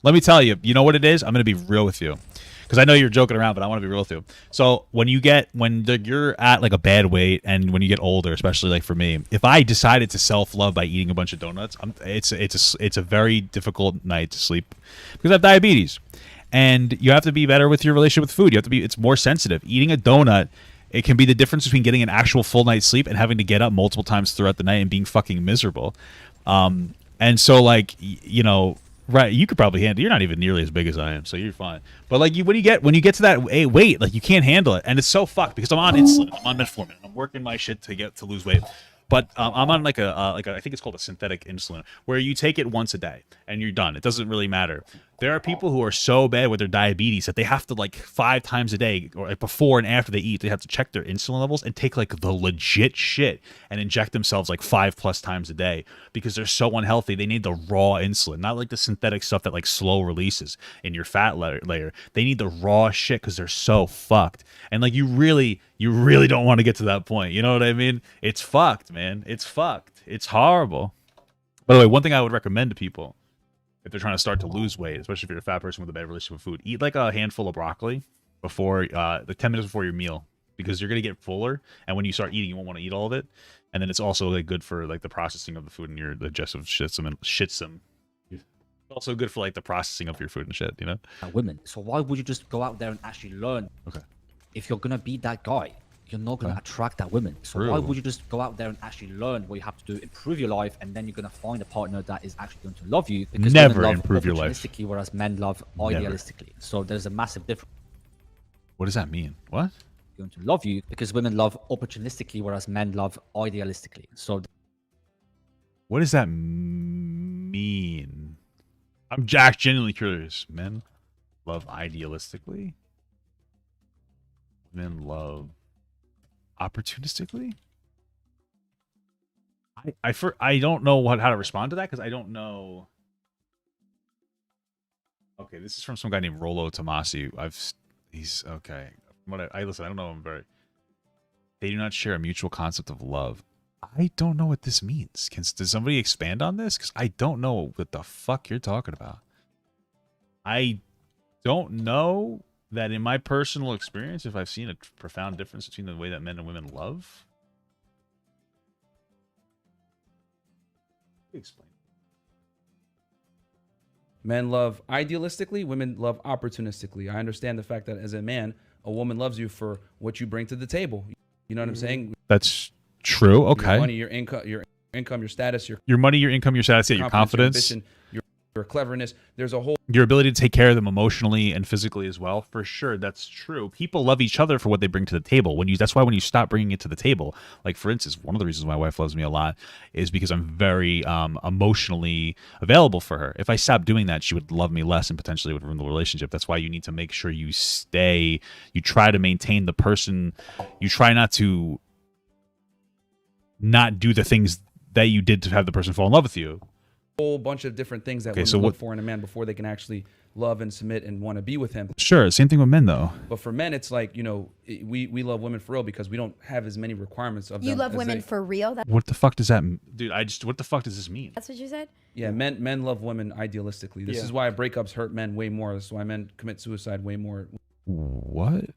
Let me tell you. You know what it is? I'm gonna be real with you. Because I know you're joking around, but I want to be real with you. So when you're at like a bad weight, and when you get older, especially like for me, if I decided to self-love by eating a bunch of donuts, it's a very difficult night to sleep because I have diabetes, and you have to be better with your relationship with food. You have to be. It's more sensitive. Eating a donut, it can be the difference between getting an actual full night's sleep and having to get up multiple times throughout the night and being fucking miserable. And so like you know. Right, you could probably handle. You're not even nearly as big as I am, so you're fine. But like, when you get to that weight, like you can't handle it, and it's so fucked because I'm on insulin, I'm on metformin, and I'm working my shit to lose weight. But I'm on like a I think it's called a synthetic insulin, where you take it once a day and you're done. It doesn't really matter. There are people who are so bad with their diabetes that they have to like 5 times a day, or like before and after they eat, they have to check their insulin levels and take like the legit shit and inject themselves like 5+ times a day because they're so unhealthy. They need the raw insulin, not like the synthetic stuff that like slow releases in your fat layer. They need the raw shit because they're so fucked. And like you really don't want to get to that point. You know what I mean? It's fucked, man. It's fucked. It's horrible. By the way, one thing I would recommend to people if they're trying to start to lose weight, especially if you're a fat person with a bad relationship with food, eat like a handful of broccoli before like 10 minutes before your meal, because you're gonna get fuller, and when you start eating, you won't want to eat all of it. And then it's also like good for like the processing of the food and your digestive shitsome. It's also good for like the processing of your food and shit, you know. Women. So why would you just go out there and actually learn? Okay. If you're gonna be that guy, you're not gonna attract that woman. So True. why would you just go out there and actually learn what you have to do, improve your life, and then you're gonna find a partner that is actually going to love you? Because Never women love improve your life. opportunistically, whereas men love idealistically. So there's a massive difference. What does that mean? What? Going to love you because women love opportunistically, whereas men love idealistically. So What does that mean? I'm Jack, genuinely curious. Men love idealistically. Men love opportunistically. I don't know how to respond to that because I don't know. Okay, this is from some guy named Rollo Tomasi. He's okay. I listen. I don't know him very. They do not share a mutual concept of love. I don't know what this means. Does somebody expand on this? Because I don't know what the fuck you're talking about. I don't know that in my personal experience, if I've seen a profound difference between the way that men and women love. Explain. Men love idealistically, women love opportunistically. I understand the fact that as a man, a woman loves you for what you bring to the table. You know what I'm saying? That's true. Okay. Your money, your income, your status, your money, your income, your status, your confidence, your ambition, your cleverness. There's a whole your ability to take care of them emotionally and physically as well. For sure, that's true. People love each other for what they bring to the table. That's why when you stop bringing it to the table, like for instance, one of the reasons my wife loves me a lot is because I'm very emotionally available for her. If I stopped doing that, she would love me less and potentially would ruin the relationship. That's why you need to make sure you try to maintain the person. You try not to not do the things that you did to have the person fall in love with you. Whole bunch of different things that women look for in a man before they can actually love and submit and want to be with him. Sure, same thing with men though. But for men, it's like, you know, we love women for real because we don't have as many requirements of them. You love women for real? What the fuck does that mean? Dude, what the fuck does this mean? That's what you said? Yeah, men love women idealistically. This is why breakups hurt men way more. This is why men commit suicide way more. What?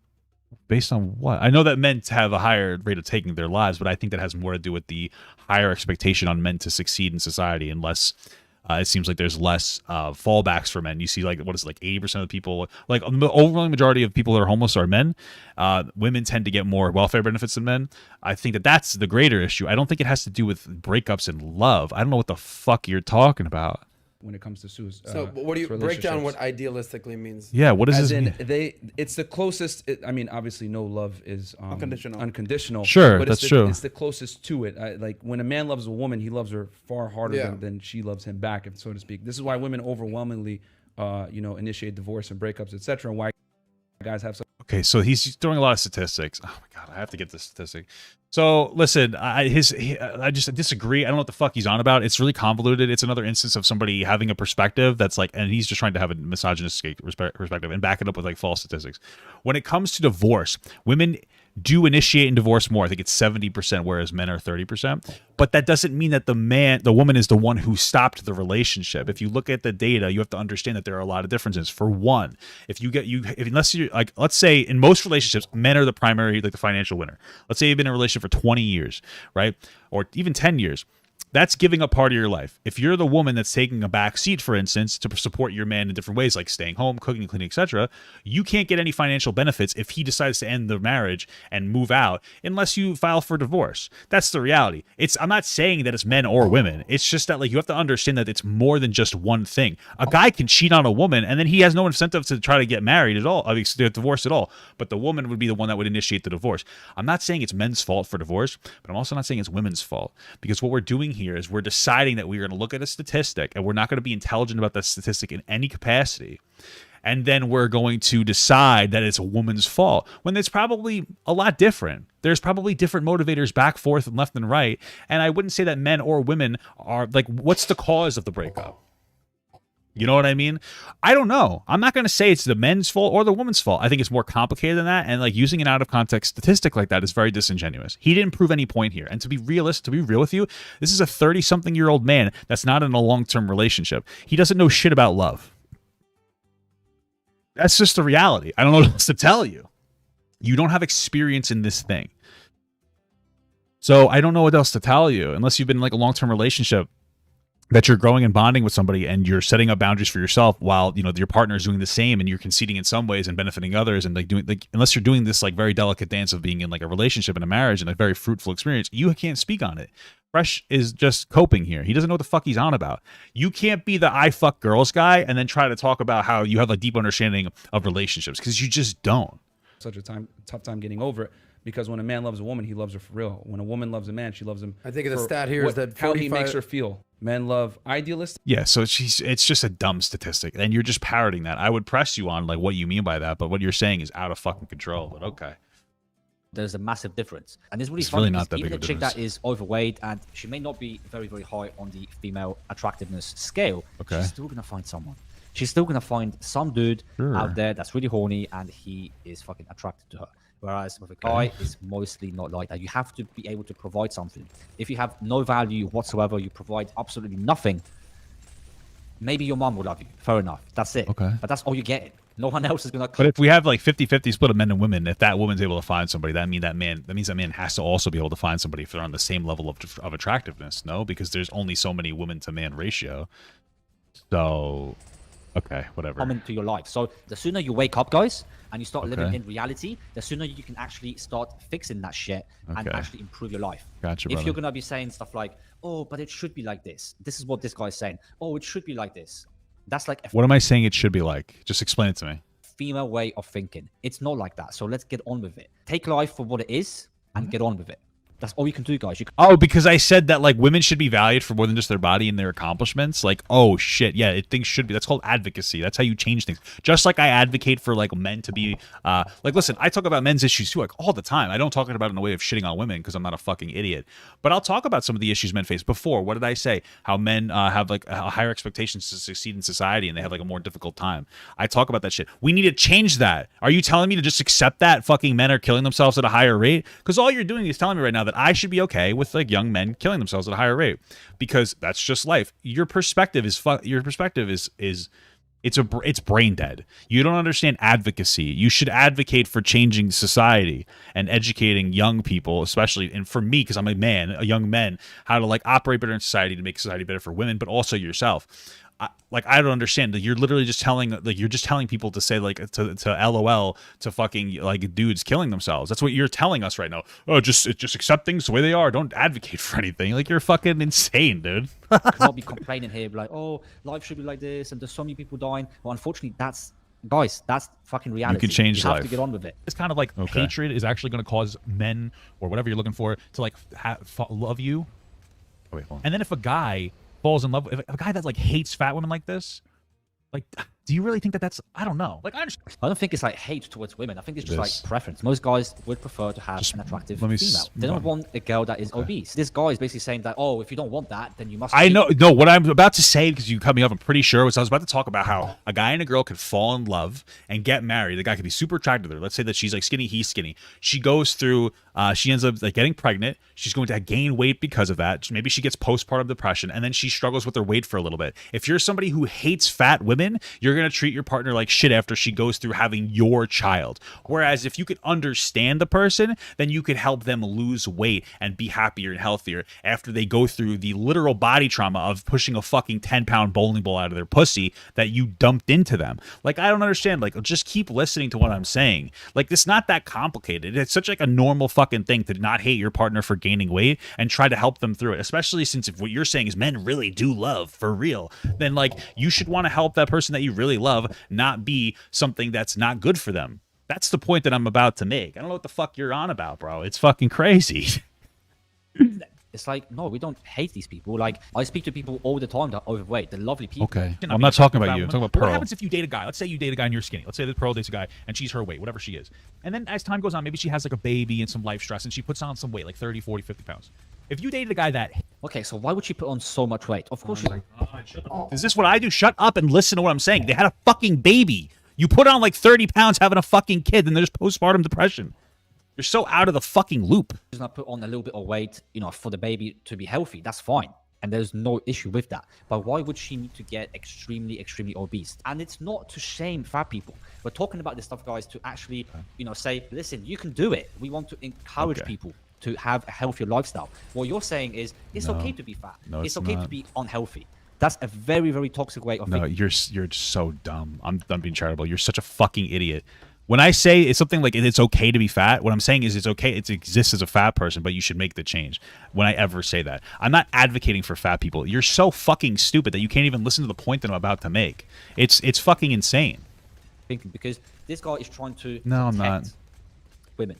Based on what? I know that men have a higher rate of taking their lives, but I think that has more to do with the higher expectation on men to succeed in society, and less. It seems like there's less fallbacks for men. You see, like, what is it, like 80% of the people, like the overwhelming majority of people that are homeless are men. Women tend to get more welfare benefits than men. I think that that's the greater issue. I don't think it has to do with breakups and love. I don't know what the fuck you're talking about. when it comes to suicide. So what do you break down what idealistically means? Yeah, what does As this in, mean? it's the closest. I mean, obviously, no love is unconditional. Sure, but that's true. true. It's the closest to it. Like when a man loves a woman, he loves her far harder Yeah. than she loves him back, so to speak. This is why women overwhelmingly, initiate divorce and breakups, etc. And why guys have such. Okay, so he's throwing a lot of statistics. Oh my god, I have to get this statistic. So listen, I just disagree. I don't know what the fuck he's on about. It's really convoluted. It's another instance of somebody having a perspective that's like, and he's just trying to have a misogynistic perspective and back it up with like false statistics. When it comes to divorce, women do initiate and divorce more. I think it's 70%, whereas men are 30%. But that doesn't mean that the woman is the one who stopped the relationship. If you look at the data, you have to understand that there are a lot of differences. For one, unless you're like, let's say in most relationships, men are the primary, like the financial winner. Let's say you've been in a relationship for 20 years, right? Or even 10 years. That's giving up part of your life. If you're the woman that's taking a back seat, for instance, to support your man in different ways, like staying home, cooking, cleaning, etc., you can't get any financial benefits if he decides to end the marriage and move out unless you file for divorce. That's the reality. I'm not saying that it's men or women. It's just that like you have to understand that it's more than just one thing. A guy can cheat on a woman and then he has no incentive to try to get married at all, I mean, to get divorced at all. But the woman would be the one that would initiate the divorce. I'm not saying it's men's fault for divorce, but I'm also not saying it's women's fault, because what we're doing here is we're deciding that we're going to look at a statistic and we're not going to be intelligent about that statistic in any capacity. And then we're going to decide that it's a woman's fault when it's probably a lot different. There's probably different motivators back, forth, and left and right. And I wouldn't say that men or women are like, what's the cause of the breakup? You know what I mean? I don't know. I'm not going to say it's the men's fault or the woman's fault. I think it's more complicated than that. And like using an out of context statistic like that is very disingenuous. He didn't prove any point here. And to be real with you, this is a 30-something-year-old man that's not in a long-term relationship. He doesn't know shit about love. That's just the reality. I don't know what else to tell you. You don't have experience in this thing. So I don't know what else to tell you unless you've been in like a long-term relationship that you're growing and bonding with somebody and you're setting up boundaries for yourself while, your partner is doing the same and you're conceding in some ways and benefiting others and like doing like, unless you're doing this like very delicate dance of being in like a relationship and a marriage and a very fruitful experience, you can't speak on it. Fresh is just coping here. He doesn't know what the fuck he's on about. You can't be the I fuck girls guy and then try to talk about how you have a deep understanding of relationships, because you just don't. Such a tough time getting over it. Because when a man loves a woman, he loves her for real. When a woman loves a man, she loves him. I think the stat here is that how he makes her feel. Men love idealists. Yeah, so it's just a dumb statistic, and you're just parroting that. I would press you on like what you mean by that, but what you're saying is out of fucking control. But okay, there's a massive difference, and it's It's funny really not that even big of a a chick that difference. is overweight and she may not be very, very high on the female attractiveness scale. Okay. She's still gonna find someone. She's still gonna find some dude out there that's really horny and he is fucking attracted to her. Whereas with a guy, it's mostly not like that. You have to be able to provide something. If you have no value whatsoever, you provide absolutely nothing, maybe your mom will love you. Fair enough. That's it. Okay. But that's all you get. No one else is going to... But if we have like 50-50 split of men and women, if that woman's able to find somebody, that means that man has to also be able to find somebody if they're on the same level of attractiveness, no? Because there's only so many women to man ratio. So, okay, whatever. Come into your life. So the sooner you wake up, guys, and you start living in reality, the sooner you can actually start fixing that shit and actually improve your life. Gotcha, If brother. you're going to be saying stuff like, oh, but it should be like this. This is what this guy's saying. Oh, it should be like this. That's like a What am I saying it should be like? Just explain it to me. female way of thinking. It's not like that. So let's get on with it. Take life for what it is and get on with it. That's all you can do, guys. Oh, because I said that like women should be valued for more than just their body and their accomplishments. Like, oh shit, yeah, things should be. That's called advocacy. That's how you change things. Just like I advocate for like men to be like, listen, I talk about men's issues too, like all the time. I don't talk about it in a way of shitting on women because I'm not a fucking idiot. But I'll talk about some of the issues men face. Before, what did I say? How men have like higher expectations to succeed in society and they have like a more difficult time. I talk about that shit. We need to change that. Are you telling me to just accept that fucking men are killing themselves at a higher rate? Because all you're doing is telling me right now that I should be okay with like young men killing themselves at a higher rate because that's just life. Your perspective is it's brain dead. You don't understand advocacy. You should advocate for changing society and educating young people, especially, and for me, because I'm a young man, how to like operate better in society to make society better for women, but also yourself. I don't understand. Like, you're literally just telling people to say like to LOL to fucking like dudes killing themselves. That's what you're telling us right now. Oh, just accept things the way they are. Don't advocate for anything. Like, you're fucking insane, dude. Not be complaining here, like, oh, life should be like this, and there's so many people dying. Well, unfortunately, that's fucking reality. You can change you life. have to get on with it. It's kind of like hatred is actually going to cause men or whatever you're looking for to like love you. Oh, wait, hold on. And then if a guy falls in love, if a guy that like hates fat women like this, like, do you really think that that's? I don't know. Like, I don't think it's like hate towards women. I think it's just like preference. Most guys would prefer to have an attractive female. They don't want a girl that is obese. This guy is basically saying that, oh, if you don't want that, then you must. I know. No, what I'm about to say, because you cut me off, I'm pretty sure, was I was about to talk about how a guy and a girl could fall in love and get married. The guy could be super attracted to her. Let's say that she's like skinny, he's skinny. She goes through, she ends up like getting pregnant. She's going to gain weight because of that. Maybe she gets postpartum depression, and then she struggles with her weight for a little bit. If you're somebody who hates fat women, you're going to treat your partner like shit after she goes through having your child. Whereas if you could understand the person, then you could help them lose weight and be happier and healthier after they go through the literal body trauma of pushing a fucking 10-pound bowling ball out of their pussy that you dumped into them. Like, I don't understand. Like, just keep listening to what I'm saying. Like, it's not that complicated. It's such like a normal fucking thing to not hate your partner for gaining weight and try to help them through it. Especially since if what you're saying is men really do love for real, then like you should want to help that person that you really love not be something that's not good for them. That's the point that I'm about to make. I don't know what the fuck you're on about, bro. It's fucking crazy. It's like, no, we don't hate these people. Like, I speak to people all the time that are overweight. They're lovely people. Okay. I'm not talking about you. I'm talking about Pearl. What happens if you date a guy? Let's say you date a guy and you're skinny. Let's say that Pearl dates a guy and she's her weight, whatever she is. And then as time goes on, maybe she has like a baby and some life stress and she puts on some weight, like 30, 40, 50 pounds. If you dated a guy that... Okay, so why would she put on so much weight? Of course Is this what I do? Shut up and listen to what I'm saying. They had a fucking baby. You put on like 30 pounds having a fucking kid and there's postpartum depression. You're so out of the fucking loop. She's not put on a little bit of weight, you know, for the baby to be healthy. That's fine. And there's no issue with that. But why would she need to get extremely, extremely obese? And it's not to shame fat people. We're talking about this stuff, guys, to actually, you know, say, listen, you can do it. We want to encourage people to have a healthier lifestyle. What you're saying is it's okay to be fat. No, it's okay to be unhealthy. That's a very, very toxic way of thinking. No, you're so dumb. I'm being charitable. You're such a fucking idiot. When I say it's something like it's okay to be fat, what I'm saying is it's okay. It exists as a fat person, but you should make the change. When I ever say that, I'm not advocating for fat people. You're so fucking stupid that you can't even listen to the point that I'm about to make. It's fucking insane. Thinking because this guy is trying to no, I'm not. Women.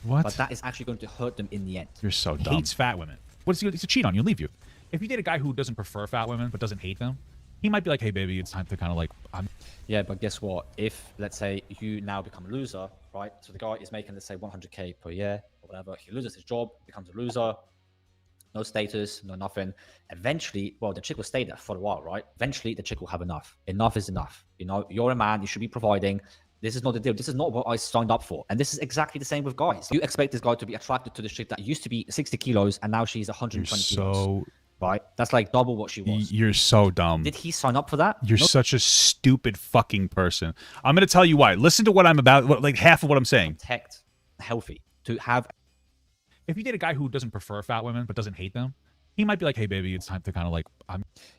What? But that is actually going to hurt them in the end. You're so dumb. Hates fat women. What's he to cheat on you and leave you? If you date a guy who doesn't prefer fat women but doesn't hate them, he might be like, hey, baby, it's time to kind of like... Yeah, but guess what? If, let's say, you now become a loser, right? So the guy is making, let's say, 100K per year or whatever. He loses his job, becomes a loser, no status, no nothing. Eventually, well, the chick will stay there for a while, right? Eventually, the chick will have enough. Enough is enough. You know, you're a man. You should be providing. This is not the deal. This is not what I signed up for. And this is exactly the same with guys. You expect this guy to be attracted to the chick that used to be 60 kilos and now she's 120 kilos. Right? That's like double what she was. You're so dumb. Did he sign up for that? You're such a stupid fucking person. I'm going to tell you why. Listen to what I'm about, like half of what I'm saying. Protect healthy. To have... If you date a guy who doesn't prefer fat women but doesn't hate them, he might be like, hey, baby, it's time to kind of like...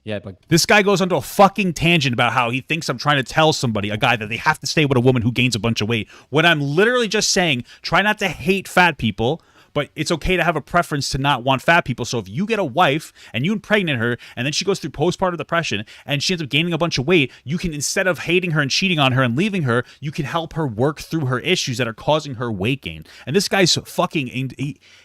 Yeah, but... This guy goes onto a fucking tangent about how he thinks I'm trying to tell somebody, a guy, that they have to stay with a woman who gains a bunch of weight. When I'm literally just saying, try not to hate fat people... But it's okay to have a preference to not want fat people. So if you get a wife and you impregnate her and then she goes through postpartum depression and she ends up gaining a bunch of weight, you can, instead of hating her and cheating on her and leaving her, you can help her work through her issues that are causing her weight gain. And this guy's fucking,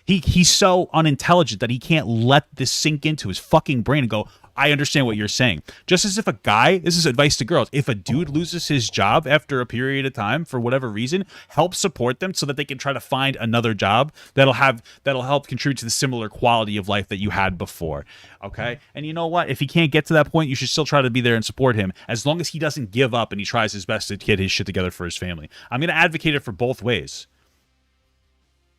he's so unintelligent that he can't let this sink into his fucking brain and go, I understand what you're saying. Just as if a guy, this is advice to girls, if a dude loses his job after a period of time for whatever reason, help support them so that they can try to find another job that'll help contribute to the similar quality of life that you had before. Okay? And you know what? If he can't get to that point, you should still try to be there and support him as long as he doesn't give up and he tries his best to get his shit together for his family. I'm going to advocate it for both ways.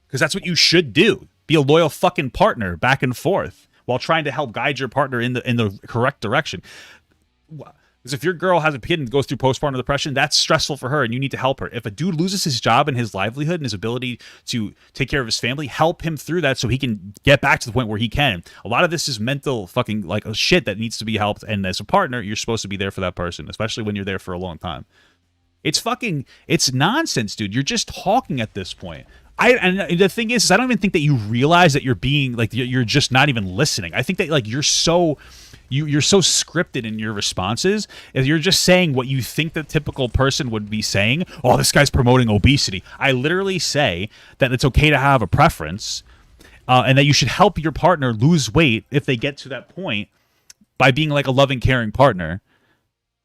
Because that's what you should do. Be a loyal fucking partner back and forth, while trying to help guide your partner in the correct direction. Because if your girl has a kid and goes through postpartum depression, that's stressful for her and you need to help her. If a dude loses his job and his livelihood and his ability to take care of his family, help him through that so he can get back to the point where he can. A lot of this is mental fucking like shit that needs to be helped. And as a partner, you're supposed to be there for that person, especially when you're there for a long time. It's nonsense, dude. You're just talking at this point. And the thing is I don't even think that you realize that you're being like, you're just not even listening. I think that like you're so scripted in your responses. If you're just saying what you think the typical person would be saying, oh, this guy's promoting obesity. I literally say that it's okay to have a preference and that you should help your partner lose weight if they get to that point by being like a loving, caring partner.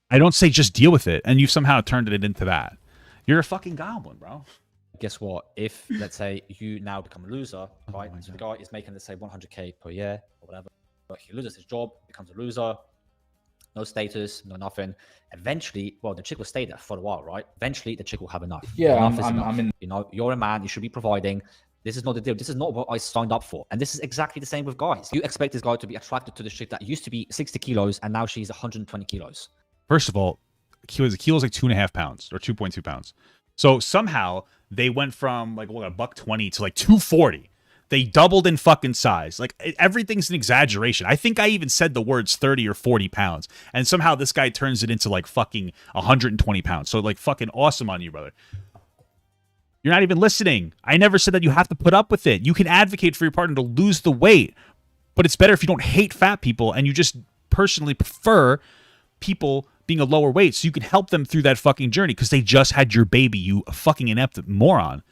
I don't say just deal with it, and you've somehow turned it into that. You're a fucking goblin, bro. Guess what? If, let's say, you now become a loser, right? So the guy is making, let's say, 100K per year or whatever. But he loses his job, becomes a loser, no status, no nothing. Eventually, well, the chick will stay there for a while, right? Eventually, the chick will have enough. Yeah, enough is enough. You know, you're a man, you should be providing. This is not the deal. This is not what I signed up for. And this is exactly the same with guys. You expect this guy to be attracted to the chick that used to be 60 kilos and now she's 120 kilos. First of all, a kilo is like 2.5 pounds or 2.2 pounds. So somehow they went from like $120 to like 240. They doubled in fucking size. Like everything's an exaggeration. I think I even said the words 30 or 40 pounds. And somehow this guy turns it into like fucking 120 pounds. So like fucking awesome on you, brother. You're not even listening. I never said that you have to put up with it. You can advocate for your partner to lose the weight. But it's better if you don't hate fat people and you just personally prefer people being a lower weight so you can help them through that fucking journey because they just had your baby, you fucking inept moron.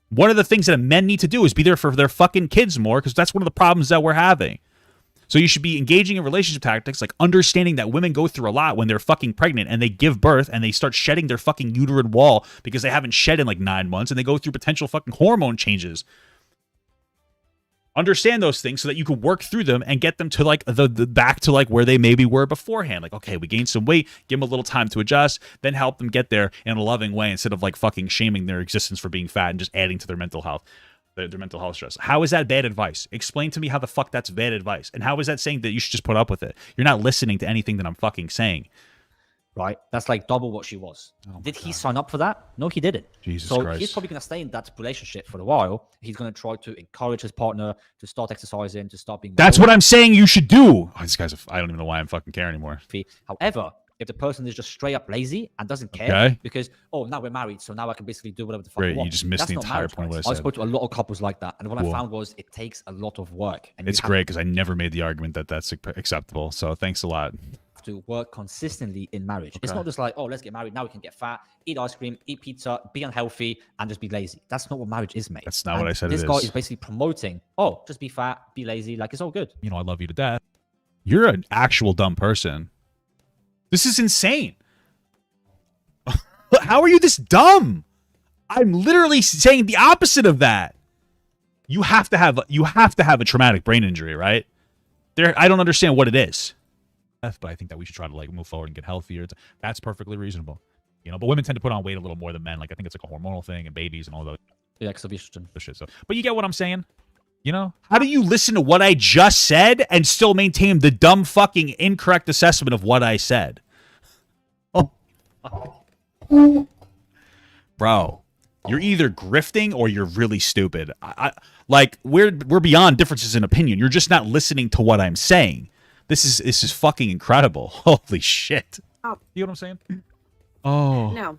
One of the things that men need to do is be there for their fucking kids more because that's one of the problems that we're having. So you should be engaging in relationship tactics like understanding that women go through a lot when they're fucking pregnant and they give birth and they start shedding their fucking uterine wall because they haven't shed in like 9 months and they go through potential fucking hormone changes. Understand those things so that you can work through them and get them to like the back to like where they maybe were beforehand. Like, okay, we gained some weight, give them a little time to adjust, then help them get there in a loving way instead of like fucking shaming their existence for being fat and just adding to their mental health, their mental health stress. How is that bad advice? Explain to me how the fuck that's bad advice. And how is that saying that you should just put up with it? You're not listening to anything that I'm fucking saying. Right? That's like double what she was. Did he sign up for that? No, he didn't. Jesus so Christ. He's probably going to stay in that relationship for a while. He's going to try to encourage his partner to start exercising, to start being... That's what I'm saying you should do. Oh, this guy's I don't even know why I'm fucking care anymore. However, if the person is just straight up lazy and doesn't care because, oh, now we're married, so now I can basically do whatever the fuck I want. You just missed the entire point of what I said. I spoke to a lot of couples like that, and what I found was it takes a lot of work. And it's great because I never made the argument that that's acceptable, so thanks a lot. To work consistently in marriage. It's not just like, oh, let's get married, now we can get fat, eat ice cream, eat pizza, be unhealthy, and just be lazy. That's not what marriage is, mate. That's not what I said. This guy is basically promoting, oh, just be fat, be lazy, like it's all good. You know, I love you to death. You're an actual dumb person. This is insane. How are you this dumb? I'm literally saying the opposite of that. You have to have a traumatic brain injury, right? I don't understand what it is. But I think that we should try to like move forward and get healthier. That's perfectly reasonable, you know. But women tend to put on weight a little more than men. Like I think it's like a hormonal thing and babies and all those. Yeah, because of estrogen. Shit. So, but you get what I'm saying, you know? How do you listen to what I just said and still maintain the dumb fucking incorrect assessment of what I said? Oh, bro, you're either grifting or you're really stupid. Like we're beyond differences in opinion. You're just not listening to what I'm saying. This is fucking incredible. Holy shit. Oh. You know what I'm saying? Oh. Now,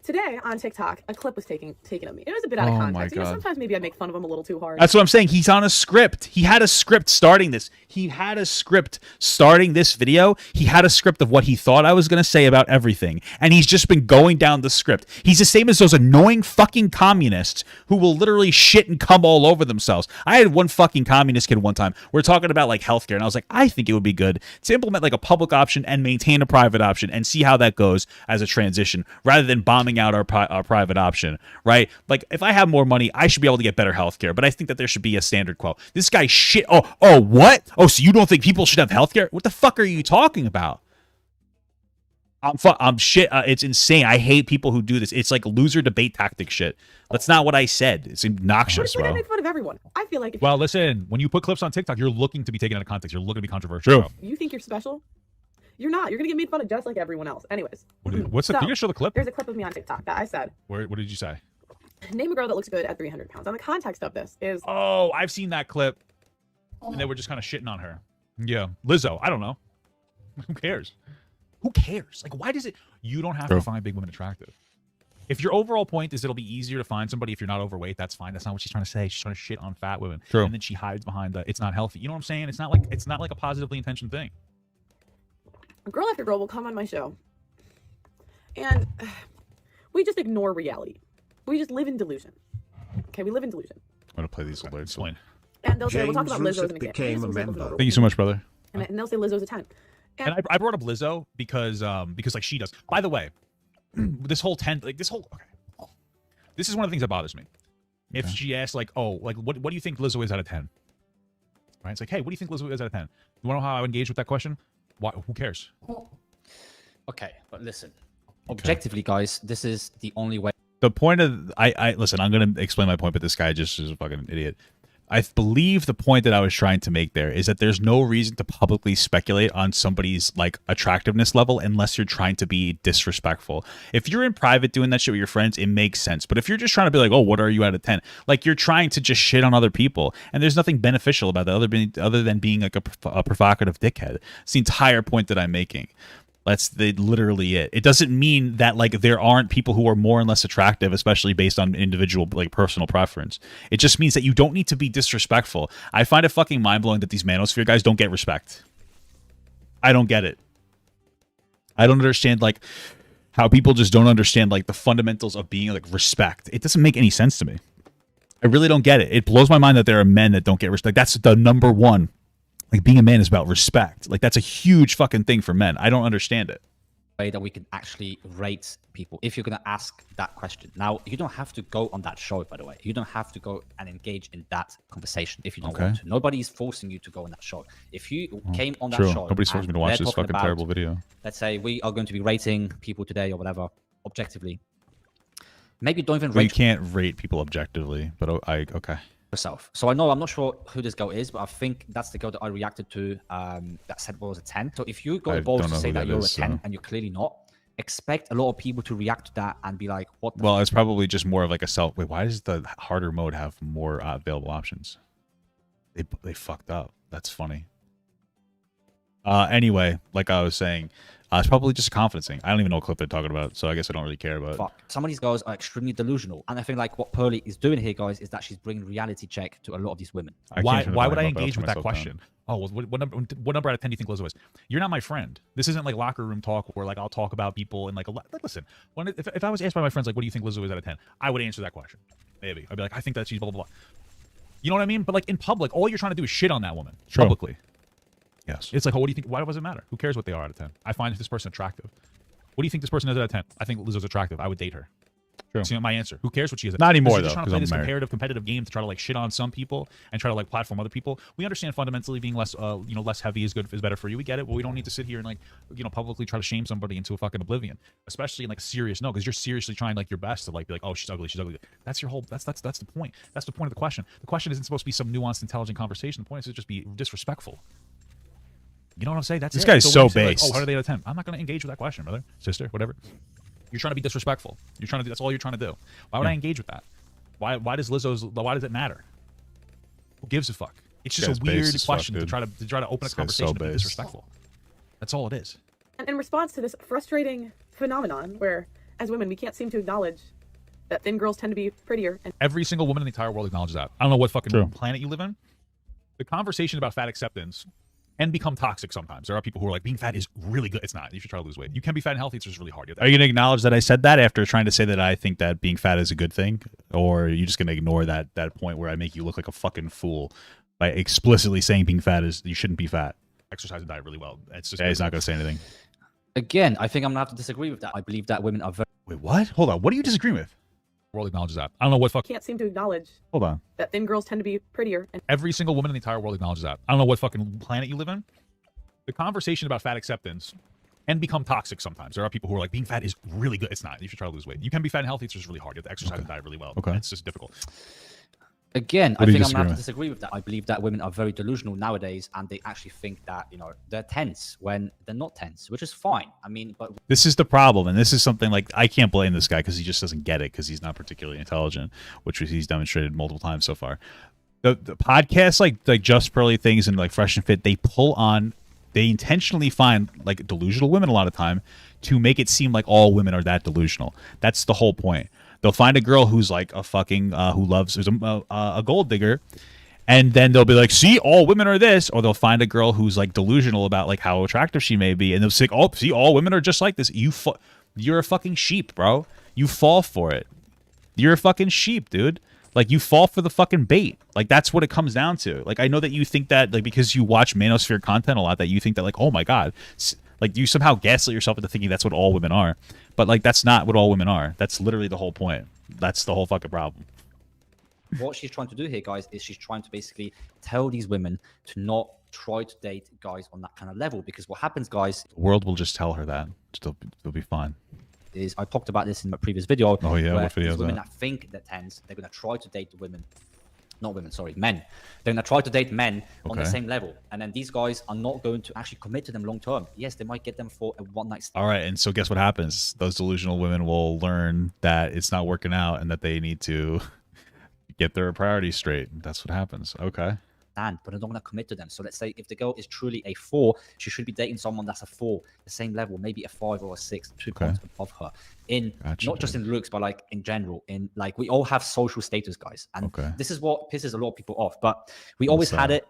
today on TikTok, a clip was taken of me. It was a bit out of context. You know, sometimes maybe I make fun of him a little too hard. That's what I'm saying. He's on a script. He had a script starting this. He had a script starting this video. He had a script of what he thought I was going to say about everything. And he's just been going down the script. He's the same as those annoying fucking communists who will literally shit and cum all over themselves. I had one fucking communist kid one time. We're talking about like healthcare. And I was like, I think it would be good to implement like a public option and maintain a private option and see how that goes as a transition rather than bombing out our private option, right? Like if I have more money, I should be able to get better healthcare, but I think that there should be a standard quo. This guy shit. Oh, what? Oh, so you don't think people should have healthcare? What the fuck are you talking about? I'm shit. It's insane. I hate people who do this. It's like loser debate tactic shit. That's not what I said. It's obnoxious, bro. I make fun of everyone. I feel like. Well, listen. When you put clips on TikTok, you're looking to be taken out of context. You're looking to be controversial. You think you're special? You're not. You're gonna get made fun of just like everyone else. Anyways. What's the? Can you guys show the clip? There's a clip of me on TikTok that I said. What did you say? Name a girl that looks good at 300 pounds. And the context of this is. Oh, I've seen that clip. And they were just kind of shitting on her. Yeah, Lizzo. I don't know. Who cares? Who cares? Like, why does it? You don't have to find big women attractive. If your overall point is it'll be easier to find somebody if you're not overweight, that's fine. That's not what she's trying to say. She's trying to shit on fat women. True. And then she hides behind the it's not healthy. You know what I'm saying? It's not like a positively intentioned thing. Girl after girl will come on my show. And we just ignore reality. We just live in delusion. Okay, we live in delusion. I'm gonna play these alerts. Explain. And they'll say, we'll talk about Lizzo as an example. Thank you so much, brother. And they'll say Lizzo's a 10. And I brought up Lizzo because like she does. By the way, this whole 10, like this whole, okay. This is one of the things that bothers me. If she asks like, oh, like what do you think Lizzo is out of 10? Right? It's like, hey, what do you think Lizzo is out of 10? You want to know how I engage with that question? Why? Who cares? Okay, but listen, objectively, guys, this is the only way. The point of I listen. I'm gonna explain my point, but this guy just is a fucking idiot. I believe the point that I was trying to make there is that there's no reason to publicly speculate on somebody's like attractiveness level unless you're trying to be disrespectful. If you're in private doing that shit with your friends, it makes sense. But if you're just trying to be like, oh, what are you out of 10? Like you're trying to just shit on other people, and there's nothing beneficial about that other than being like a provocative dickhead. It's the entire point that I'm making. That's literally it. It doesn't mean that like there aren't people who are more and less attractive, especially based on individual like personal preference. It just means that you don't need to be disrespectful. I find it fucking mind-blowing that these manosphere guys don't get respect. I don't get it. I don't understand like how people just don't understand like the fundamentals of being like respect. It doesn't make any sense to me. I really don't get it. It blows my mind that there are men that don't get respect. That's the number one. Like being a man is about respect. Like that's a huge fucking thing for men. I don't understand it. Way that we can actually rate people if you're going to ask that question. Now, you don't have to go on that show, by the way. You don't have to go and engage in that conversation if you don't want to. Nobody is forcing you to go on that show. If you came on that show, nobody's forcing me to watch this fucking terrible video. Let's say we are going to be rating people today or whatever objectively. Maybe don't even rate. You can't rate people objectively, but okay. Herself. So I know I'm not sure who this girl is, but I think that's the girl that I reacted to that said was a 10. So if you go bold to say that you're a 10 and you're clearly not, expect a lot of people to react to that and be like, what the Well, it's probably just more of like a self. Wait, why does the harder mode have more available options? They fucked up. That's funny. Anyway, like I was saying, it's probably just a confidence thing. I don't even know what clip they're talking about, so I guess I don't really care about it. Fuck. Some of these girls are extremely delusional. And I think like what Pearly is doing here, guys, is that she's bringing reality check to a lot of these women. Why would I engage with that question? Oh, well, what number out of 10 do you think Lizzo is? You're not my friend. This isn't like locker room talk where like I'll talk about people and like listen, if I was asked by my friends like, what do you think Lizzo is out of 10? I would answer that question. Maybe. I'd be like, I think that she's blah, blah, blah. You know what I mean? But like in public, all you're trying to do is shit on that woman publicly. Yes. It's like, oh, what do you think? Why does it matter? Who cares what they are out of 10? I find this person attractive. What do you think this person is out of 10? I think Lizzo's attractive. I would date her. True. See my answer. Who cares what she is? Not anymore, though. Just trying to play this competitive game to try to like shit on some people and try to like platform other people. We understand fundamentally being less, less heavy is better for you. We get it, but we don't need to sit here and like, publicly try to shame somebody into a fucking oblivion, especially in like a serious no, because you're seriously trying like your best to like be like, oh, she's ugly, she's ugly. That's your whole. That's the point. That's the point of the question. The question isn't supposed to be some nuanced, intelligent conversation. The point is to just be disrespectful. You know what I'm saying? That's this guy's so Like, base. oh, how are they out of 10? I'm not going to engage with that question, brother, sister, whatever. You're trying to be disrespectful. You're trying to do. That's all you're trying to do. Why would I engage with that? Why does Lizzo's? Why does it matter? Who gives a fuck? It's just a weird question to try to open a conversation and be disrespectful. That's all it is. And in response to this frustrating phenomenon, where as women we can't seem to acknowledge that thin girls tend to be prettier. And every single woman in the entire world acknowledges that. I don't know what fucking planet you live in. The conversation about fat acceptance and become toxic sometimes. There are people who are like, being fat is really good. It's not. You should try to lose weight. You can be fat and healthy. It's just really hard. Are you going to acknowledge that I said that after trying to say that I think that being fat is a good thing? Or are you just going to ignore that point where I make you look like a fucking fool by explicitly saying being fat is, you shouldn't be fat? Exercise and diet really well. It's just, he's not going to say anything. Again, I think I'm going to have to disagree with that. I believe that women are very... Wait, what? Hold on. What do you disagree with? The world acknowledges that. I don't know what fucking... Can't seem to acknowledge... Hold on. That thin girls tend to be prettier. And every single woman in the entire world acknowledges that. I don't know what fucking planet you live in. The conversation about fat acceptance and become toxic sometimes. There are people who are like, being fat is really good. It's not. You should try to lose weight. You can be fat and healthy. It's just really hard. You have to exercise and diet really well. It's just difficult. Again, I think I'm going to have to disagree with that. I believe that women are very delusional nowadays, and they actually think that, you know, they're tense when they're not tense, which is fine. I mean, but this is the problem, and this is something like I can't blame this guy because he just doesn't get it because he's not particularly intelligent, which he's demonstrated multiple times so far. The podcasts like Just Pearly Things and like Fresh and Fit, they intentionally find like delusional women a lot of time to make it seem like all women are that delusional. That's the whole point. They'll find a girl who's like a fucking who's a gold digger, and then they'll be like, see, all women are this. Or they'll find a girl who's like delusional about like how attractive she may be, and they'll say, oh, see, all women are just like this. You're a fucking sheep, bro. You fall for it. You're a fucking sheep, dude. Like, you fall for the fucking bait. Like, that's what it comes down to. Like, I know that you think that, like, because you watch manosphere content a lot, that you think that, like, oh my god, like, you somehow gaslight yourself into thinking that's what all women are. But, like, that's not what all women are. That's literally the whole point. That's the whole fucking problem. What she's trying to do here, guys, is she's trying to basically tell these women to not try to date guys on that kind of level. Because what happens, guys... The world will just tell her that. It'll be fine. Is I talked about this in my previous video. Oh yeah, what video is women that think they're tense, they're going to try to date the women. Not women, sorry, men. They're going to try to date men on the same level. And then these guys are not going to actually commit to them long term. Yes, they might get them for a one-night stand. All right, and so guess what happens? Those delusional women will learn that it's not working out and that they need to get their priorities straight. That's what happens. Okay. But I'm not going to commit to them. So let's say if the girl is truly a 4, she should be dating someone that's a 4, the same level, maybe a 5 or a 6, 2 points above her. Not just in looks, but like in general. In like, we all have social status, guys, and this is what pisses a lot of people off. But we always had it.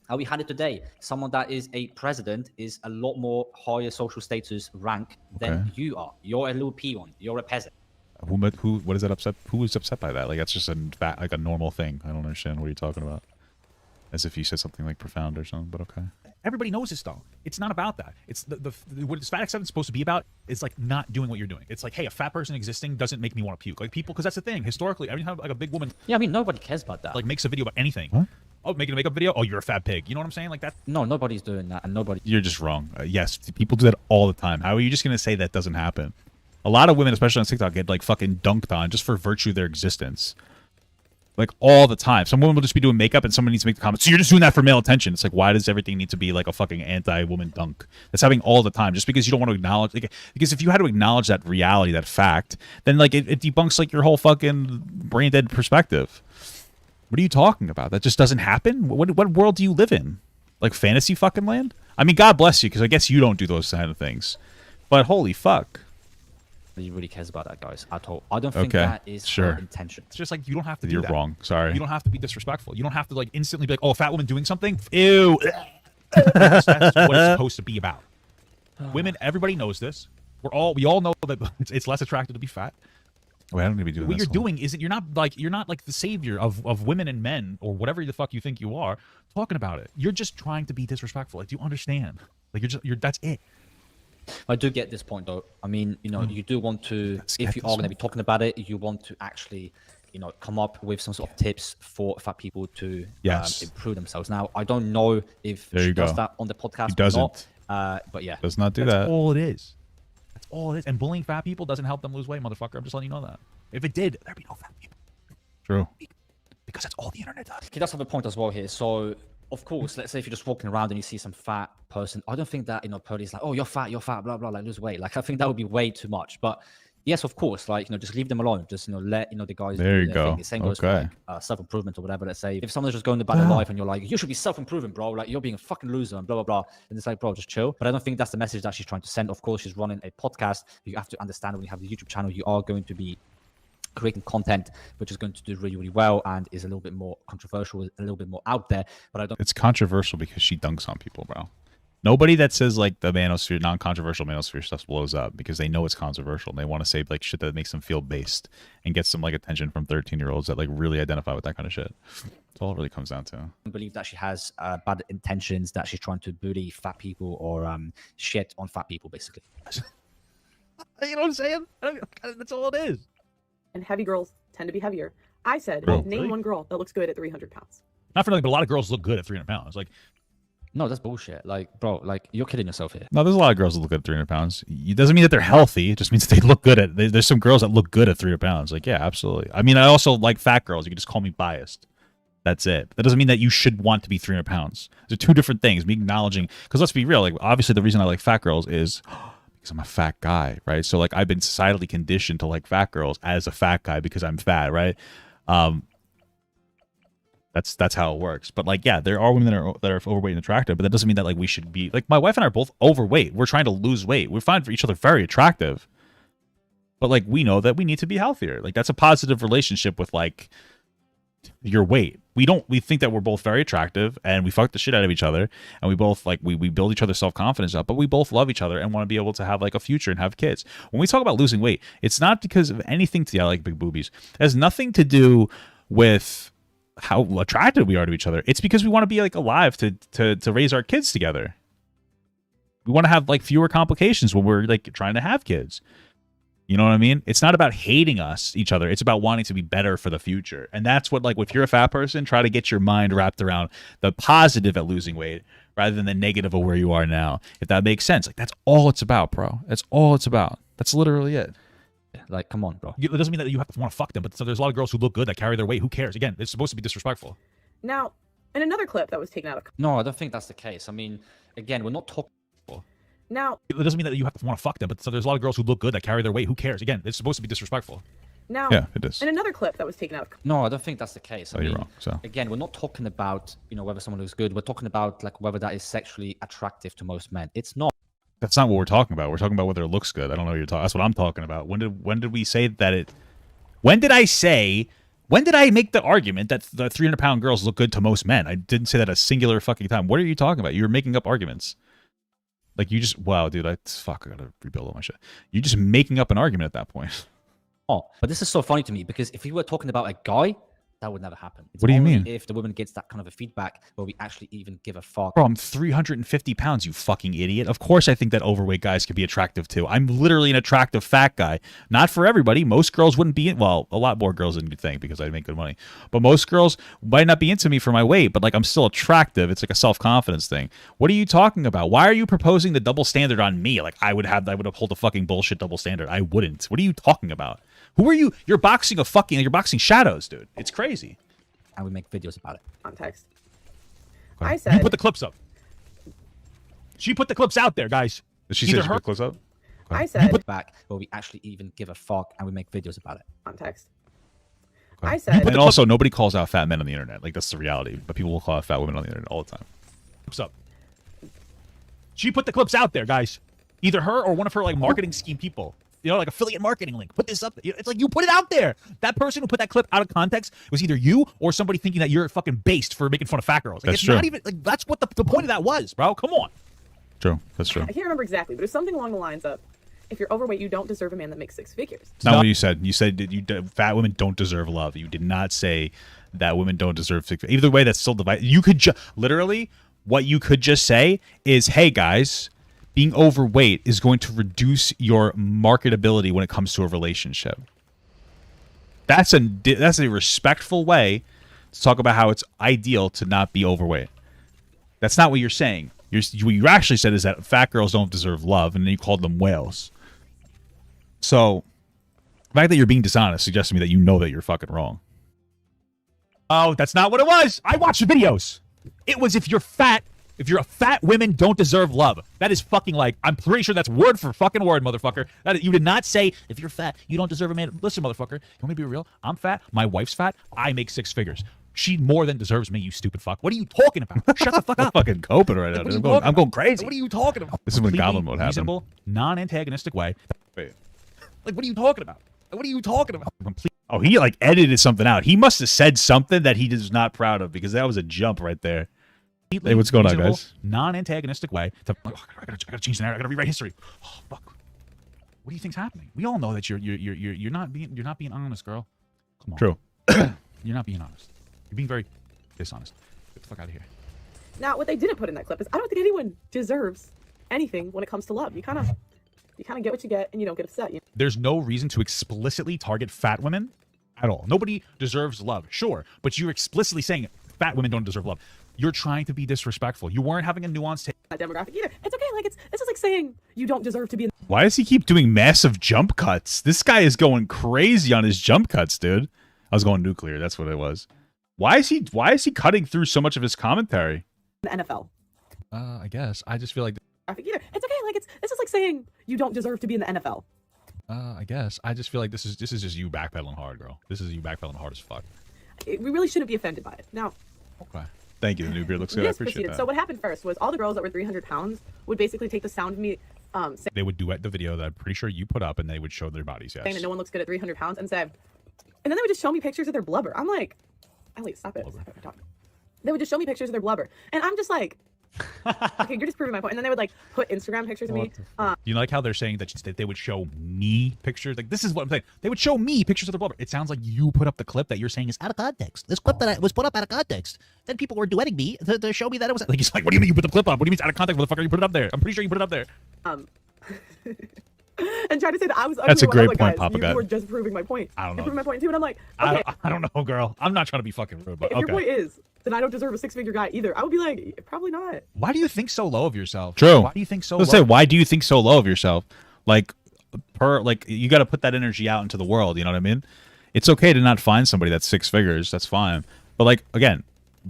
How we had it today. Someone that is a president is a lot more higher social status rank than you are. You're a little peon. You're a peasant. What is that upset? Who is upset by that? Like, that's just like a normal thing. I don't understand what you're talking about. As if you said something like profound or something, but okay. Everybody knows this though. It's not about that. It's what fat acceptance is supposed to be about is like not doing what you're doing. It's like, hey, a fat person existing doesn't make me want to puke. Like people, because that's the thing. Historically, every time like a big woman, I mean, nobody cares about that. Like makes a video about anything. What? Oh, making a makeup video. Oh, you're a fat pig. You know what I'm saying? Like that. No, nobody's doing that, and nobody. You're just wrong. Yes, people do that all the time. How are you just gonna say that doesn't happen? A lot of women, especially on TikTok, get like fucking dunked on just for virtue of their existence. Like all the time. Some woman will just be doing makeup and someone needs to make the comment, so you're just doing that for male attention. It's like, why does everything need to be like a fucking anti-woman dunk? That's happening all the time. Just because you don't want to acknowledge, like, because if you had to acknowledge that reality, that fact, then like it debunks like your whole fucking brain dead perspective. What are you talking about? That just doesn't happen? What world do you live in? Like fantasy fucking land? I mean, God bless you, because I guess you don't do those kind of things. But holy fuck. He really cares about that, guys, at all. I don't think that is her intention. It's just like, you don't have to do You're that. wrong. Sorry. You don't have to be disrespectful. You don't have to like instantly be like, oh, a fat woman doing something? Ew. That's what it's supposed to be about. Women, everybody knows this. We all know that it's less attractive to be fat. Wait, I don't need to be doing what this you're doing isn't, you're not like the savior of women and men or whatever the fuck you think you are talking about it. You're just trying to be disrespectful. Like, do you understand? Like you're that's it. I do get this point though. I mean, you know, you do want to, if you are going to be talking about it, you want to actually, you know, come up with some sort of tips for fat people to improve themselves. Now, I don't know if she does that on the podcast. She doesn't. Or not, but yeah. Does not do That's that. all it is. That's all it is. And bullying fat people doesn't help them lose weight, motherfucker. I'm just letting you know that. If it did, there'd be no fat people. True. Because that's all the internet does. He does have a point as well here. So, of course, let's say if you're just walking around and you see some fat person, I don't think that, you know, Pearly's like, oh, you're fat, blah, blah, like lose weight. Like, I think that would be way too much. But yes, of course, like, you know, just leave them alone. Just, you know, let, you know, the guys there do you their go. thing. The same goes for like, self-improvement or whatever. Let's say if someone's just going about their life and you're like, you should be self-improving, bro. Like, you're being a fucking loser and blah, blah, blah. And it's like, bro, just chill. But I don't think that's the message that she's trying to send. Of course, she's running a podcast. You have to understand when you have the YouTube channel, you are going to be creating content which is going to do really, really well and is a little bit more controversial, a little bit more out there. But I don't. It's controversial because she dunks on people, bro. Nobody that says like the manosphere, non-controversial manosphere stuff blows up because they know it's controversial and they want to say like shit that makes them feel based and get some like attention from 13-year-olds that like really identify with that kind of shit. That's all it really comes down to. I believe that she has bad intentions, that she's trying to bully fat people or shit on fat people, basically. You know what I'm saying? That's all it is. And heavy girls tend to be heavier. I said, name one girl that looks good at 300 pounds. Not for nothing, but a lot of girls look good at 300 pounds. Like, no, that's bullshit. Like, bro, like, you're kidding yourself here. No, there's a lot of girls that look good at 300 pounds. It doesn't mean that they're healthy. It just means that they look good at. There's some girls that look good at 300 pounds. Like, yeah, absolutely. I mean, I also like fat girls. You can just call me biased. That's it. That doesn't mean that you should want to be 300 pounds. They're two different things. Me acknowledging, because let's be real, like obviously the reason I like fat girls is because I'm a fat guy, right? So like I've been societally conditioned to like fat girls as a fat guy because I'm fat, right? That's how it works. But like, yeah, there are women that are overweight and attractive, but that doesn't mean that like we should be like, my wife and I are both overweight. We're trying to lose weight. We find for each other very attractive, but like we know that we need to be healthier. Like that's a positive relationship with like your weight. We think that we're both very attractive and we fuck the shit out of each other, and we both like we build each other's self-confidence up, but we both love each other and want to be able to have like a future and have kids. When we talk about losing weight, it's not because of anything to, yeah, I like big boobies. It has nothing to do with how attracted we are to each other. It's because we want to be like alive to raise our kids together. We want to have like fewer complications when we're like trying to have kids. You know what I mean? It's not about hating each other. It's about wanting to be better for the future. And that's what, like, if you're a fat person, try to get your mind wrapped around the positive at losing weight rather than the negative of where you are now. If that makes sense. Like, that's all it's about, bro. That's all it's about. That's literally it. Like, come on, bro. It doesn't mean that you have to want to fuck them, but so there's a lot of girls who look good that carry their weight. Who cares? Again, it's supposed to be disrespectful. Now, in another clip that was taken out of... No, I don't think that's the case. I mean, again, we're not talking... Now, it doesn't mean that you have to want to fuck them, but so there's a lot of girls who look good that carry their weight. Who cares? Again, it's supposed to be disrespectful. Now, yeah, it is. In another clip that was taken out of... No, I don't think that's the case. I mean, you're wrong. So again, we're not talking about, you know, whether someone looks good. We're talking about like whether that is sexually attractive to most men. It's not. That's not what we're talking about. We're talking about whether it looks good. I don't know what you're talking. That's what I'm talking about. When did we say that it? When did I make the argument that the 300-pound girls look good to most men? I didn't say that a singular fucking time. What are you talking about? You're making up arguments. Like you just, wow, dude, I gotta rebuild all my shit. You're just making up an argument at that point. Oh, but this is so funny to me because if you were talking about a guy, that would never happen. It's what do you mean? If the woman gets that kind of a feedback where we actually even give a fuck. Bro, I'm 350 pounds, you fucking idiot. Of course I think that overweight guys could be attractive too. I'm literally an attractive fat guy. Not for everybody. Most girls wouldn't be, well, a lot more girls than you'd think because I make good money. But most girls might not be into me for my weight, but like I'm still attractive. It's like a self-confidence thing. What are you talking about? Why are you proposing the double standard on me? Like I would uphold a fucking bullshit double standard. I wouldn't. What are you talking about? Who are you? You're boxing shadows, dude. It's crazy. And we make videos about it. Context. Okay. I said... You put the clips up. She put the clips out there, guys. Did she say she put clips up? Okay. I said... Put back where we actually even give a fuck and we make videos about it. Context. Okay. I said... And also, nobody calls out fat men on the internet. Like, that's the reality. But people will call out fat women on the internet all the time. Clips up. She put the clips out there, guys. Either her or one of her, like, marketing scheme people. You know, like affiliate marketing link. Put this up. It's like you put it out there. That person who put that clip out of context was either you or somebody thinking that you're fucking based for making fun of fat girls. Like, that's it's true. Not even like that's what the point of that was, bro. Come on. True. That's true. I can't remember exactly, but it's something along the lines of, if you're overweight, you don't deserve a man that makes six figures. It's not what you said. You said that fat women don't deserve love. You did not say that women don't deserve six figures. Either way, that's still divided. You could literally what you could just say is, hey guys, being overweight is going to reduce your marketability when it comes to a relationship. That's a respectful way to talk about how it's ideal to not be overweight. That's not what you're saying. What you actually said is that fat girls don't deserve love, and then you called them whales. So, the fact that you're being dishonest suggests to me that you know that you're fucking wrong. Oh, that's not what it was. I watched the videos. It was if you're a fat, women don't deserve love. That is fucking like, I'm pretty sure that's word for fucking word, motherfucker. You did not say, if you're fat, you don't deserve a man. Listen, motherfucker, you want me to be real? I'm fat. My wife's fat. I make six figures. She more than deserves me, you stupid fuck. What are you talking about? Shut the fuck up. I'm fucking coping right now. Dude. I'm going crazy. What are you talking about? This is when goblin mode happened. Reasonable, non-antagonistic way. Wait. Like, what are you talking about? What are you talking about? Oh, he like edited something out. He must have said something that he is not proud of because that was a jump right there. Hey, what's going on, guys? Non-antagonistic way to. Oh, I gotta change the narrative. I gotta rewrite history. Oh fuck! What do you think's happening? We all know that you're not being honest, girl. Come on. True. You're not being honest. You're being very dishonest. Get the fuck out of here. Now, what they didn't put in that clip is I don't think anyone deserves anything when it comes to love. You kind of get what you get, and you don't get upset. You know? There's no reason to explicitly target fat women at all. Nobody deserves love, sure, but you're explicitly saying fat women don't deserve love. You're trying to be disrespectful. You weren't having a nuanced that demographic either. It's okay. Like it's just like saying you don't deserve to be. Why does he keep doing massive jump cuts? This guy is going crazy on his jump cuts, dude. I was going nuclear. That's what it was. Why is he cutting through so much of his commentary? The NFL. I guess. I just feel like Either. It's okay. Like it's just like saying you don't deserve to be in the NFL. I guess. I just feel like this is just you backpedaling hard, girl. This is you backpedaling hard as fuck. We really shouldn't be offended by it. Now. Okay. Thank you. The new beard looks good. I appreciate that. So what happened first was all the girls that were 300 pounds would basically take the sound of me. They would duet the video that I'm pretty sure you put up, and they would show their bodies. Yes. Saying that no one looks good at 300 pounds, and say, and then they would just show me pictures of their blubber. I'm like, Ellie, stop it. Stop it. They would just show me pictures of their blubber, and I'm just like, okay, you're just proving my point. And then they would like put Instagram pictures of me. You like how they're saying that they would show me pictures? Like, this is what I'm saying. They would show me pictures of the blubber. It sounds like you put up the clip that you're saying is out of context. This clip that I was put up out of context. Then people were duetting me to show me that it was like, he's like, what do you mean you put the clip up? What do you mean it's out of context? What the fuck are you put it up there? I'm pretty sure you put it up there. And try to say that I was ugly. That's a great like, point, guys, Papa. You were just proving my point. I don't know. You're proving my point too, and I'm like, okay. I don't know, girl. I'm not trying to be fucking rude, but if your point is, then I don't deserve a 6-figure guy either. I would be like, probably not. Why do you think so low of yourself? True. Why do you think so low? Let's say, why do you think so low of yourself? Like, you got to put that energy out into the world. You know what I mean? It's okay to not find somebody that's 6 figures. That's fine. But like, again,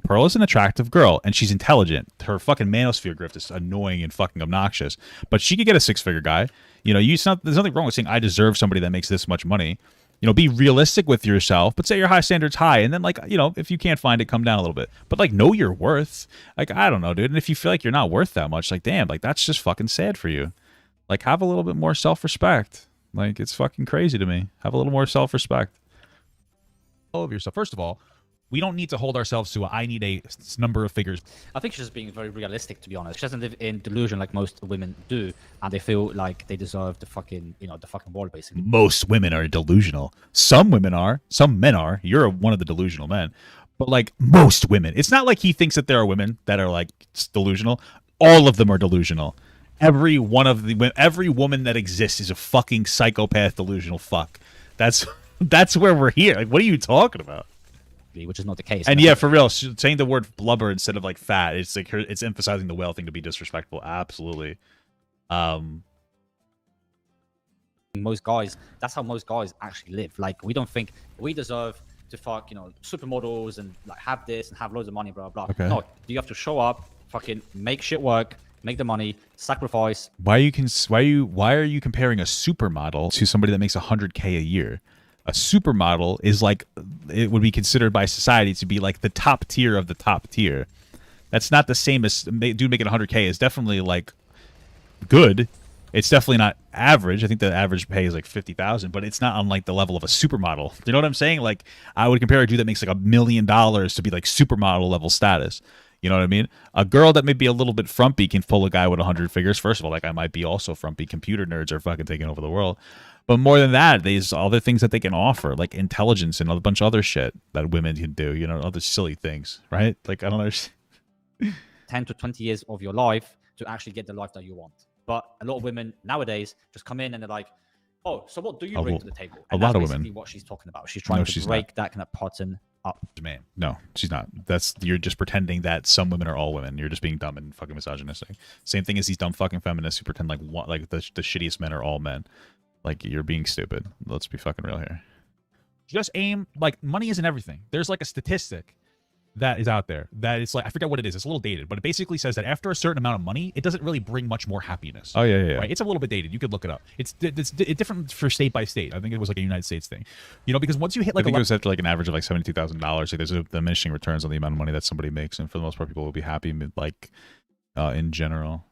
Pearl is an attractive girl and she's intelligent. Her fucking manosphere grift is annoying and fucking obnoxious. But she could get a 6-figure guy. You know, there's nothing wrong with saying I deserve somebody that makes this much money. You know, be realistic with yourself, but say your high standards high, and then like, you know, if you can't find it, come down a little bit. But like, know your worth. Like, I don't know, dude. And if you feel like you're not worth that much, like, damn, like that's just fucking sad for you. Like, have a little bit more self-respect. Like, it's fucking crazy to me. Have a little more self-respect. Of yourself. First of all, we don't need to hold ourselves to I need a number of figures. I think she's just being very realistic, to be honest. She doesn't live in delusion like most women do, and they feel like they deserve the fucking, you know, the fucking world, basically. Most women are delusional. Some women are. Some men are. You're one of the delusional men. But like most women, it's not like he thinks that there are women that are like delusional. All of them are delusional. Every woman that exists is a fucking psychopath, delusional fuck. That's where we're here. Like, what are you talking about? Which is not the case. And yeah, for real, saying the word blubber instead of like fat, it's like it's emphasizing the whale thing to be disrespectful. Absolutely. Most guys, that's how most guys actually live. Like, we don't think we deserve to fuck, you know, supermodels and like have this and have loads of money, blah blah. Okay. No, you have to show up, fucking make shit work, make the money, sacrifice. Why are you comparing a supermodel to somebody that makes $100K a year? A supermodel is like, it would be considered by society to be like the top tier of the top tier. That's not the same as dude making 100K is definitely like good. It's definitely not average. I think the average pay is like 50,000, but it's not on like the level of a supermodel. You know what I'm saying? Like, I would compare a dude that makes like $1 million to be like supermodel level status. You know what I mean? A girl that may be a little bit frumpy can pull a guy with 100 figures. First of all, like I might be also frumpy. Computer nerds are fucking taking over the world. But more than that, there's other things that they can offer, like intelligence and a bunch of other shit that women can do, you know, other silly things, right? Like, I don't know. 10 to 20 years of your life to actually get the life that you want. But a lot of women nowadays just come in and they're like, oh, so what do you bring to the table? And a lot of that's women. basically what she's talking about. She's trying to break that kind of pattern up. Man, no, she's not. You're just pretending that some women are all women. You're just being dumb and fucking misogynistic. Same thing as these dumb fucking feminists who pretend like the shittiest men are all men. Like, you're being stupid. Let's be fucking real here. Just aim, like, money isn't everything. There's like a statistic that is out there that it's like, I forget what it is. It's a little dated, but it basically says that after a certain amount of money, it doesn't really bring much more happiness. Oh, yeah. Right? It's a little bit dated. You could look it up. It's different for state by state. I think it was like a United States thing. You know, because once you hit like I think it was after like an average of like $72,000. Like, there's a diminishing returns on the amount of money that somebody makes. And for the most part, people will be happy, like, in general.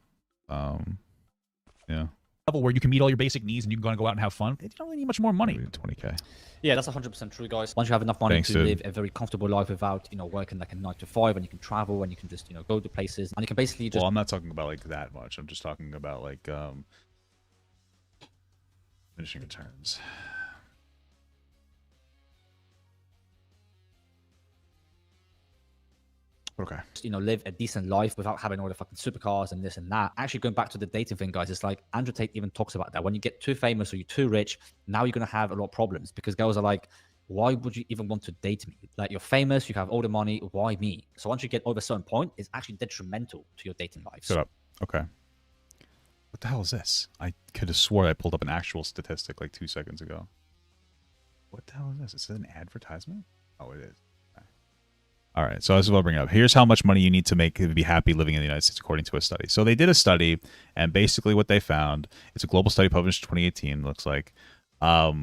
Yeah. Level where you can meet all your basic needs and you can go out and have fun. You don't really need much more money. 20K. Yeah, that's 100% true, guys. Once you have enough money to live a very comfortable life without, you know, working like a 9 to 5, and you can travel and you can just, you know, go to places and you can basically just. Well, I'm not talking about like that much. I'm just talking about like finishing returns. Okay. You know, live a decent life without having all the fucking supercars and this and that. Actually, going back to the dating thing, guys, it's like Andrew Tate even talks about that. When you get too famous or you're too rich, now you're going to have a lot of problems because girls are like, why would you even want to date me? Like, you're famous, you have all the money, why me? So once you get over a certain point, it's actually detrimental to your dating life. Shut up. Okay. What the hell is this? I could have swore I pulled up an actual statistic like 2 seconds ago. What the hell is this? Is it an advertisement? Oh, it is. All right, so this is what I'll bring up. Here's how much money you need to make to be happy living in the United States, according to a study. So they did a study, and basically what they found, it's a global study published in 2018, looks like. I'll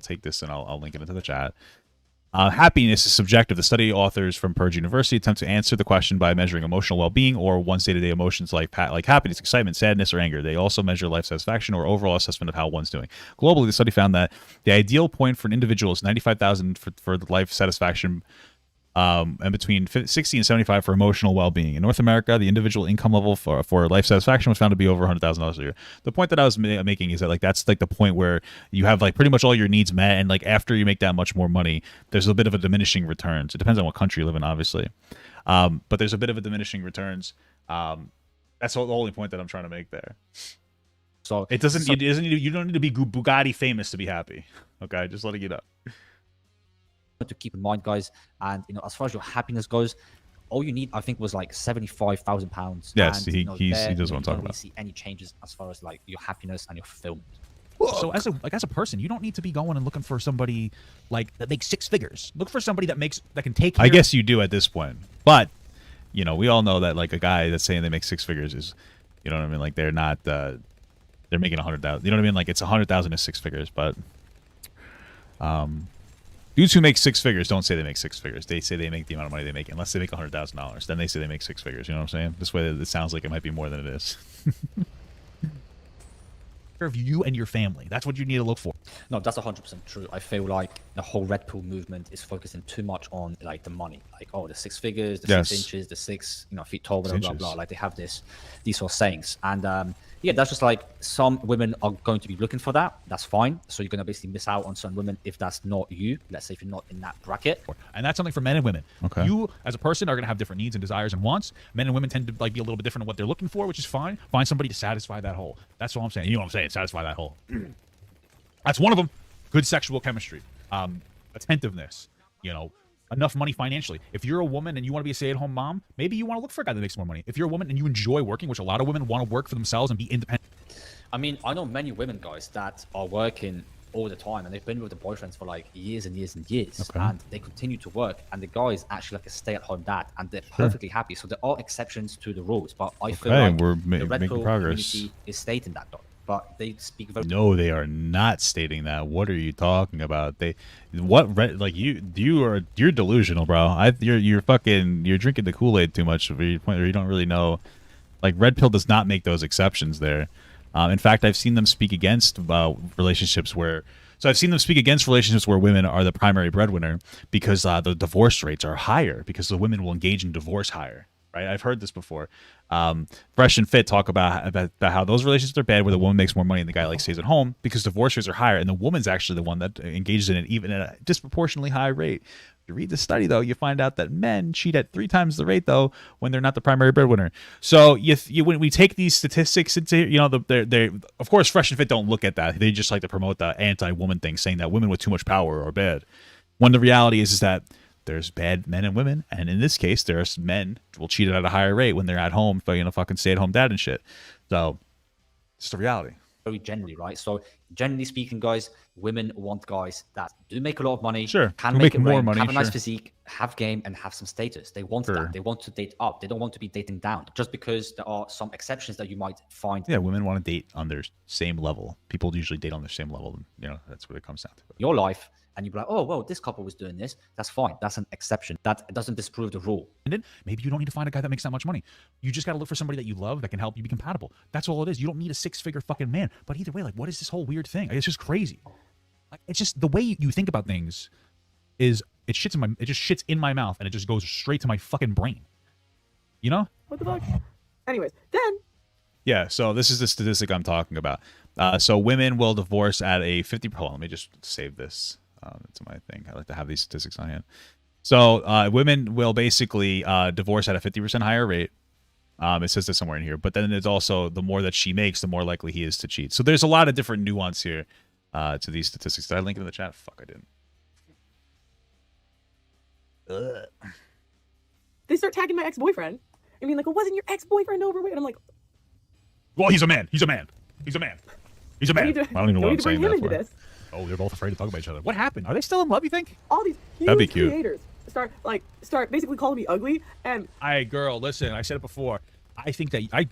take this and I'll link it into the chat. Happiness is subjective. The study authors from Purdue University attempt to answer the question by measuring emotional well-being or one's day-to-day emotions like happiness, excitement, sadness, or anger. They also measure life satisfaction or overall assessment of how one's doing. Globally, the study found that the ideal point for an individual is 95,000 for the life satisfaction, and between 60 and 75 for emotional well-being. In North America, the individual income level for life satisfaction was found to be over $100,000 a year. The point that I was making is that like that's like the point where you have like pretty much all your needs met, and like after you make that much more money, there's a bit of a diminishing returns. It depends on what country you live in, obviously, but there's a bit of a diminishing returns. That's the only point that I'm trying to make there. So it doesn't. You don't need to be Bugatti famous to be happy. Okay, just letting you know. To keep in mind, guys, and as far as your happiness goes, all you need, I think, was like £75,000. Yes, and, he does want to talk about. See any changes as far as like your happiness and your fulfillment. So as a person, you don't need to be going and looking for somebody like that makes six figures. Look for somebody that can take care. I guess you do at this point, but we all know that like a guy that's saying they make six figures is, you know what I mean? Like they're not, they're making 100,000. You know what I mean? Like it's 100,000 is six figures, but dudes who make six figures don't say they make six figures. They say they make the amount of money they make, unless they make $100,000. Then they say they make six figures. You know what I'm saying? This way, it sounds like it might be more than it is. Of you and your family. That's what you need to look for. No, that's 100% true. I feel like the whole red pill movement is focusing too much on like the money, like the six figures, the 6 inches, the 6 feet tall, blah blah blah. Like they have these sort of sayings, and yeah, that's just like some women are going to be looking for that. That's fine. So you're going to basically miss out on some women if that's not you. Let's say if you're not in that bracket. And that's something for men and women. Okay. You as a person are going to have different needs and desires and wants. Men and women tend to like be a little bit different in what they're looking for, which is fine. Find somebody to satisfy that hole. That's all I'm saying. You know what I'm saying? Satisfy that hole. That's one of them. Good sexual chemistry, attentiveness, enough money financially. If you're a woman and you want to be a stay-at-home mom, maybe you want to look for a guy that makes more money. If you're a woman and you enjoy working, which a lot of women want to work for themselves and be independent. I mean, I know many women, guys, that are working all the time and they've been with the boyfriends for like years and years and years, and they continue to work, and the guy is actually like a stay-at-home dad, and they're perfectly happy. So there are exceptions to the rules, but I feel like we're the red making pill progress. community is stating that though. But they speak very. No, they are not stating that. What are you talking about? You're delusional, bro. You're drinking the Kool-Aid too much. You don't really know. Like red pill does not make those exceptions there. In fact, I've seen them speak against relationships where. So I've seen them speak against relationships where women are the primary breadwinner because the divorce rates are higher because the women will engage in divorce higher. Right? I've heard this before. Fresh and Fit talk about how those relationships are bad where the woman makes more money and the guy stays at home because divorce rates are higher, and the woman's actually the one that engages in it even at a disproportionately high rate. If you read the study, though, you find out that men cheat at 3 times the rate, though, when they're not the primary breadwinner. So when we take these statistics into, of course, Fresh and Fit don't look at that. They just like to promote the anti-woman thing, saying that women with too much power are bad. When the reality is that there's bad men and women, and in this case, there's men will cheat at a higher rate when they're at home, fucking stay-at-home dad and shit. So, it's the reality. Very generally, right? So, generally speaking, guys, women want guys that do make a lot of money, sure, can make more money, have a nice physique, have game, and have some status. They want that. They want to date up. They don't want to be dating down. Just because there are some exceptions that you might find. Yeah, women want to date on their same level. People usually date on their same level, and that's what it comes down to. Your life. And you'd be like, oh, well, this couple was doing this. That's fine. That's an exception. That doesn't disprove the rule. And then maybe you don't need to find a guy that makes that much money. You just got to look for somebody that you love that can help you be compatible. That's all it is. You don't need a 6-figure fucking man. But either way, like, what is this whole weird thing? It's just crazy. Like, it's just the way you think about things is it just shits in my mouth and it just goes straight to my fucking brain. You know? What the fuck? Anyways, then. Yeah, so this is the statistic I'm talking about. So women will divorce at a 50. Hold on, let me just save this. That's my thing. I like to have these statistics on hand. So women will basically divorce at a 50% higher rate. It says this somewhere in here. But then it's also the more that she makes, the more likely he is to cheat. So there's a lot of different nuance here to these statistics. Did I link it in the chat? Fuck, I didn't. They start tagging my ex-boyfriend. I mean, like, well, wasn't your ex-boyfriend overweight? And I'm like, well, he's a man. He's a man. He's a man. He's a man. I don't even know what I'm saying. Oh, they're both afraid to talk about each other. What happened? Are they still in love, you think? All these huge That'd be cute. creators start basically calling me ugly. And girl, listen, I said it before. I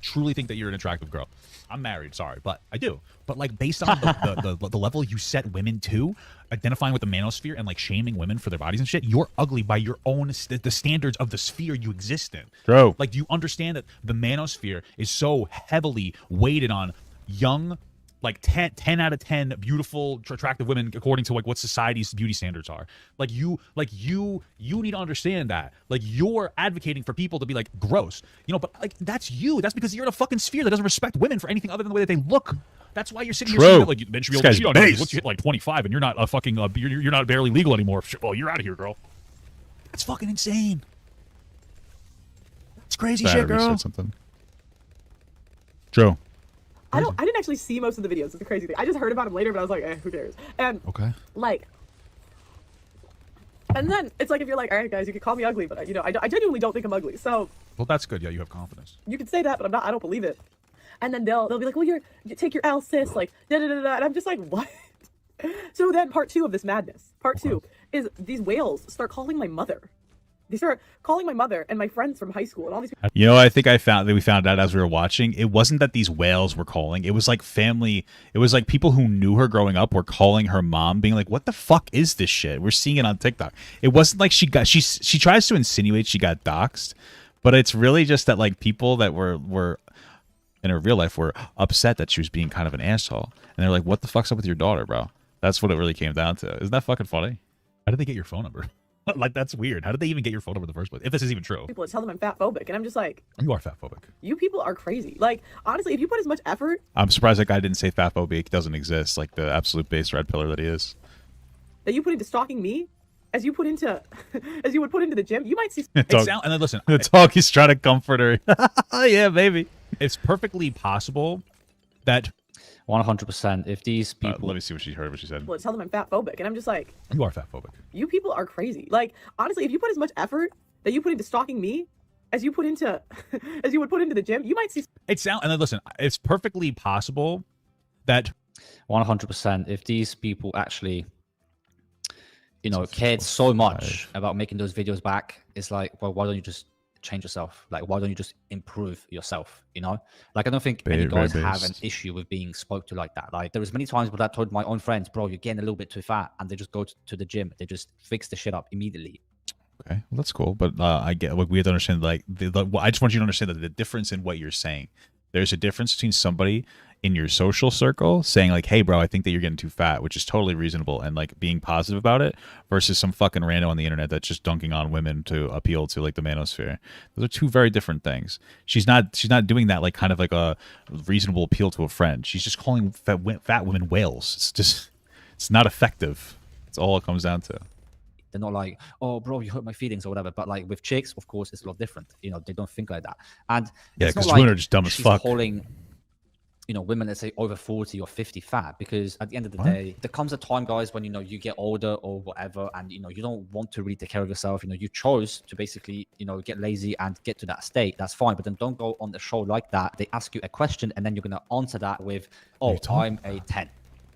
truly think that you're an attractive girl. I'm married, sorry, but I do. But like based on the level you set women to, identifying with the manosphere and like shaming women for their bodies and shit, you're ugly by your own the standards of the sphere you exist in. True. Like, do you understand that the manosphere is so heavily weighted on young, like 10 out of 10 beautiful, attractive women according to like what society's beauty standards are. Like you need to understand that. Like, you're advocating for people to be like gross, you know, but like that's you. That's because you're in a fucking sphere that doesn't respect women for anything other than the way that they look. That's why you're sitting here saying that, like, men should be able to cheat on you once you hit like 25 and you're not a fucking you're not barely legal anymore. Well, you're out of here, girl. That's fucking insane. That's crazy shit, girl. Said something. Joe. I didn't actually see most of the videos. It's a crazy thing. I just heard about him later, but I was like, who cares? And like, and then it's like, if you're like, all right, guys, you can call me ugly, but you know, I genuinely don't think I'm ugly. So, well, that's good. Yeah, you have confidence. You can say that, but I'm not. I don't believe it. And then they'll be like, well, you take your L, sis, like da da da da. And I'm just like, what? So then part 2 of this madness. Part 2 is these whales start calling my mother. They start calling my mother and my friends from high school and all these people. You know, I think we found out as we were watching, it wasn't that these whales were calling. It was like family. It was like people who knew her growing up were calling her mom, being like, what the fuck is this shit? We're seeing it on TikTok. It wasn't like she tries to insinuate she got doxxed, but it's really just that like people that were in her real life were upset that she was being kind of an asshole. And they're like, what the fuck's up with your daughter, bro? That's what it really came down to. Isn't that fucking funny? How did they get your phone number? Like, that's weird. How did they even get your phone number in the first place? If this is even true. People tell them I'm fat phobic, and I'm just like, you are fat phobic. You people are crazy. Like, honestly, if you put as much effort. I'm surprised that guy didn't say fat phobic doesn't exist, like the absolute base red pillar that he is. That you put into stalking me, as you would put into the gym, you might see. And then listen, the dog is trying to comfort her. Yeah, baby. It's perfectly possible that 100%. If these people, let me see what she said. Well, tell them I'm fat phobic, and I'm just like, you are fat phobic. You people are crazy. Like, honestly, if you put as much effort that you put into stalking me as you would put into the gym, you might see. And then listen, it's perfectly possible that 100%. If these people actually, you know, cared so much about making those videos back, it's like, well, why don't you just change yourself? Like, why don't you just improve yourself? You know, like, I don't think any guys have an issue with being spoke to like that. Like, there was many times where I told my own friends, bro, you're getting a little bit too fat, and they just go to the gym. They just fix the shit up immediately. Okay, well, that's cool, but I get, like, we have to understand, like, I just want you to understand that the difference in what you're saying. There's a difference between somebody in your social circle saying like, hey, bro, I think that you're getting too fat, which is totally reasonable, and like being positive about it, versus some fucking rando on the internet that's just dunking on women to appeal to like the manosphere. Those are two very different things. She's not doing that like kind of like a reasonable appeal to a friend. She's just calling fat women whales. It's not effective. That's all it comes down to. They're not like, oh, bro, you hurt my feelings or whatever. But like with chicks, of course, it's a lot different. You know, they don't think like that. And yeah, because women are just dumb as fuck. Calling, you know, women, let's say over 40 or 50 fat, because at the end of the day, there comes a time, guys, when, you know, you get older or whatever, and, you know, you don't want to really take care of yourself. You know, you chose to basically, you know, get lazy and get to that state. That's fine. But then don't go on the show like that. They ask you a question and then you're going to answer that with, oh, I'm a 10.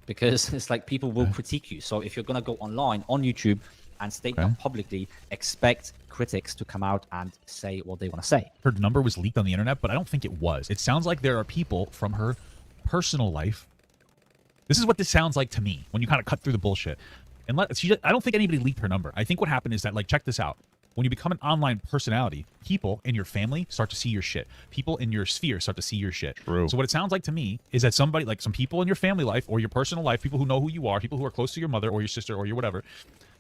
Because it's like people will critique you. So if you're going to go online on YouTube and state that publicly, expect critics to come out and say what they want to say. Her number was leaked on the internet, but I don't think it was. It sounds like there are people from her personal life. This is what this sounds like to me when you kind of cut through the bullshit. And I don't think anybody leaked her number. I think what happened is that, like, check this out. When you become an online personality, people in your family start to see your shit. People in your sphere start to see your shit. True. So what it sounds like to me is that somebody, like some people in your family life or your personal life, people who know who you are, people who are close to your mother or your sister or your whatever,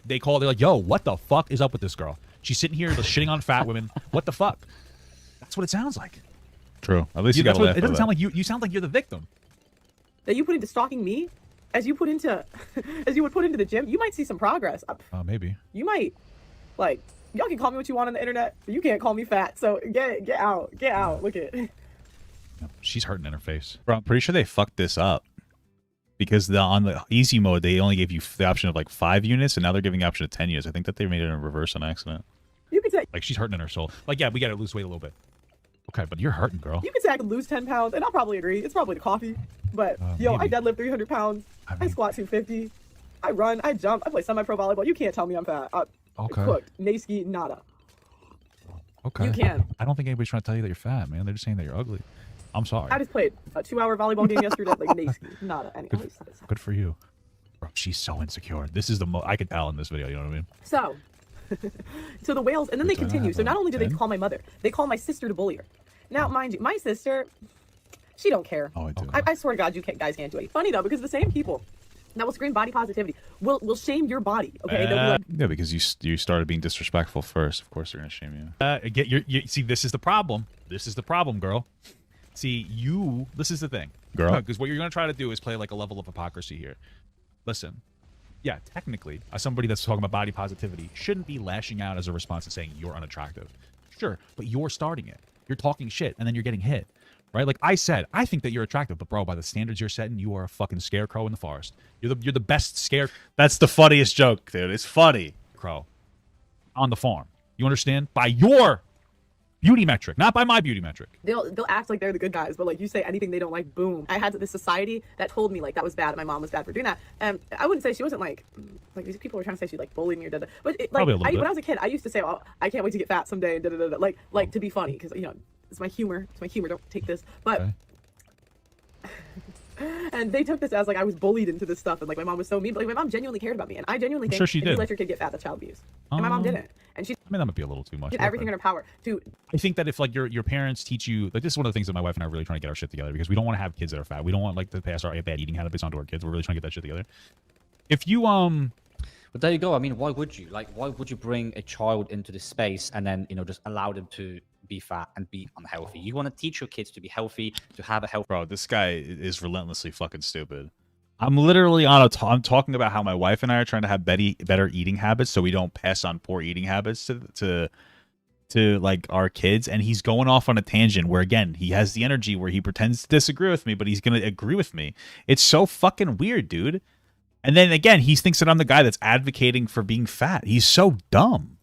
they're like, yo, what the fuck is up with this girl? She's sitting here shitting on fat women. What the fuck? That's what it sounds like. True. At least you got to laugh. It doesn't sound like you sound like you're the victim. That you put into stalking me, as you would put into the gym, you might see some progress. Maybe. You might, like, y'all can call me what you want on the internet, but you can't call me fat. So get out. Look at it. She's hurting in her face. Bro, I'm pretty sure they fucked this up. Because on the easy mode, they only gave you the option of like 5 units, and now they're giving the option of 10 units. I think that they made it in reverse on accident. You could say, like, she's hurting in her soul. Like, yeah, we got to lose weight a little bit. Okay, but you're hurting, girl. You could say I could lose 10 pounds, and I'll probably agree. It's probably the coffee. But, yo, maybe. I deadlift 300 pounds. I squat 250. I run. I jump. I play semi-pro volleyball. You can't tell me I'm fat. Okay. Cooked. Nasky, nada. Okay. You can. I don't think anybody's trying to tell you that you're fat, man. They're just saying that you're ugly. I'm sorry. I just played a 2-hour volleyball game yesterday. Like Nasky, nada. Anyway, Good for you. Bro, she's so insecure. This is the most I could tell in this video. You know what I mean? So, so the whales, and then they continue. So not only do they call my mother, they call my sister to bully her. Now, mind you, my sister, she don't care. Oh, I do. I swear to God, guys can't do it. Funny though, because the same people that will scream body positivity will shame your body. Okay, they'll be like, yeah, because you started being disrespectful first. Of course, they're gonna shame you. See, this is the problem. This is the problem, girl. See, this is the thing, girl. Because what you're gonna try to do is play like a level of hypocrisy here. Listen, yeah, technically, as somebody that's talking about body positivity shouldn't be lashing out as a response to saying you're unattractive. Sure, but you're starting it. You're talking shit, and then you're getting hit. Right? Like I said, I think that you're attractive, but bro, by the standards you're setting, you are a fucking scarecrow in the forest. You're the best scare. That's the funniest joke, dude. It's funny. Crow. On the farm. You understand? By your beauty metric, not by my beauty metric. they'll act like they're the good guys, but like you say anything they don't like, boom. I had this society that told me like that was bad, and my mom was bad for doing that. And I wouldn't say she wasn't like these people were trying to say she like bullied me or da-da. But it, like when I was a kid, I used to say, oh, I can't wait to get fat someday, and da-da-da-da. Like to be funny, because you know it's my humor. It's my humor. Don't take this, but. Okay. And they took this as like I was bullied into this stuff, and like my mom was so mean. But like my mom genuinely cared about me, and I genuinely think if you let your kid get fat, that's child abuse. And my mom didn't, and she. I mean, that might be a little too much. Did everything in her power to. I think that if like your parents teach you, like this is one of the things that my wife and I are really trying to get our shit together, because we don't want to have kids that are fat. We don't want like to pass our bad eating habits onto our kids. We're really trying to get that shit together. If you But there you go. I mean, why would you? Like, why would you bring a child into this space and then just allow them to be fat and be unhealthy? You want to teach your kids to be healthy, to have a healthy. Bro, this guy is relentlessly fucking stupid. I'm literally I'm talking about how my wife and I are trying to have better eating habits so we don't pass on poor eating habits to like our kids, and he's going off on a tangent where again he has the energy where he pretends to disagree with me, but he's gonna agree with me. It's so fucking weird, dude. And then again, he thinks that I'm the guy that's advocating for being fat. He's so dumb.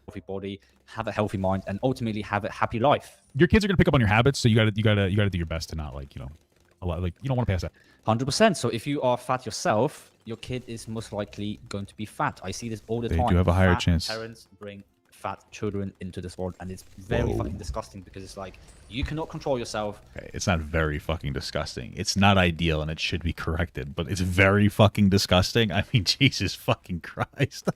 Healthy body, have a healthy mind, and ultimately have a happy life. Your kids are gonna pick up on your habits, so you gotta do your best to not like a lot, like you don't want to pass that. 100%. So if you are fat yourself, your kid is most likely going to be fat. I see this all the time. They do have a higher fat chance. Parents bring fat children into this world, and it's very fucking disgusting because it's like you cannot control yourself. Okay, it's not very fucking disgusting. It's not ideal, and it should be corrected, but it's very fucking disgusting. I mean, Jesus fucking Christ.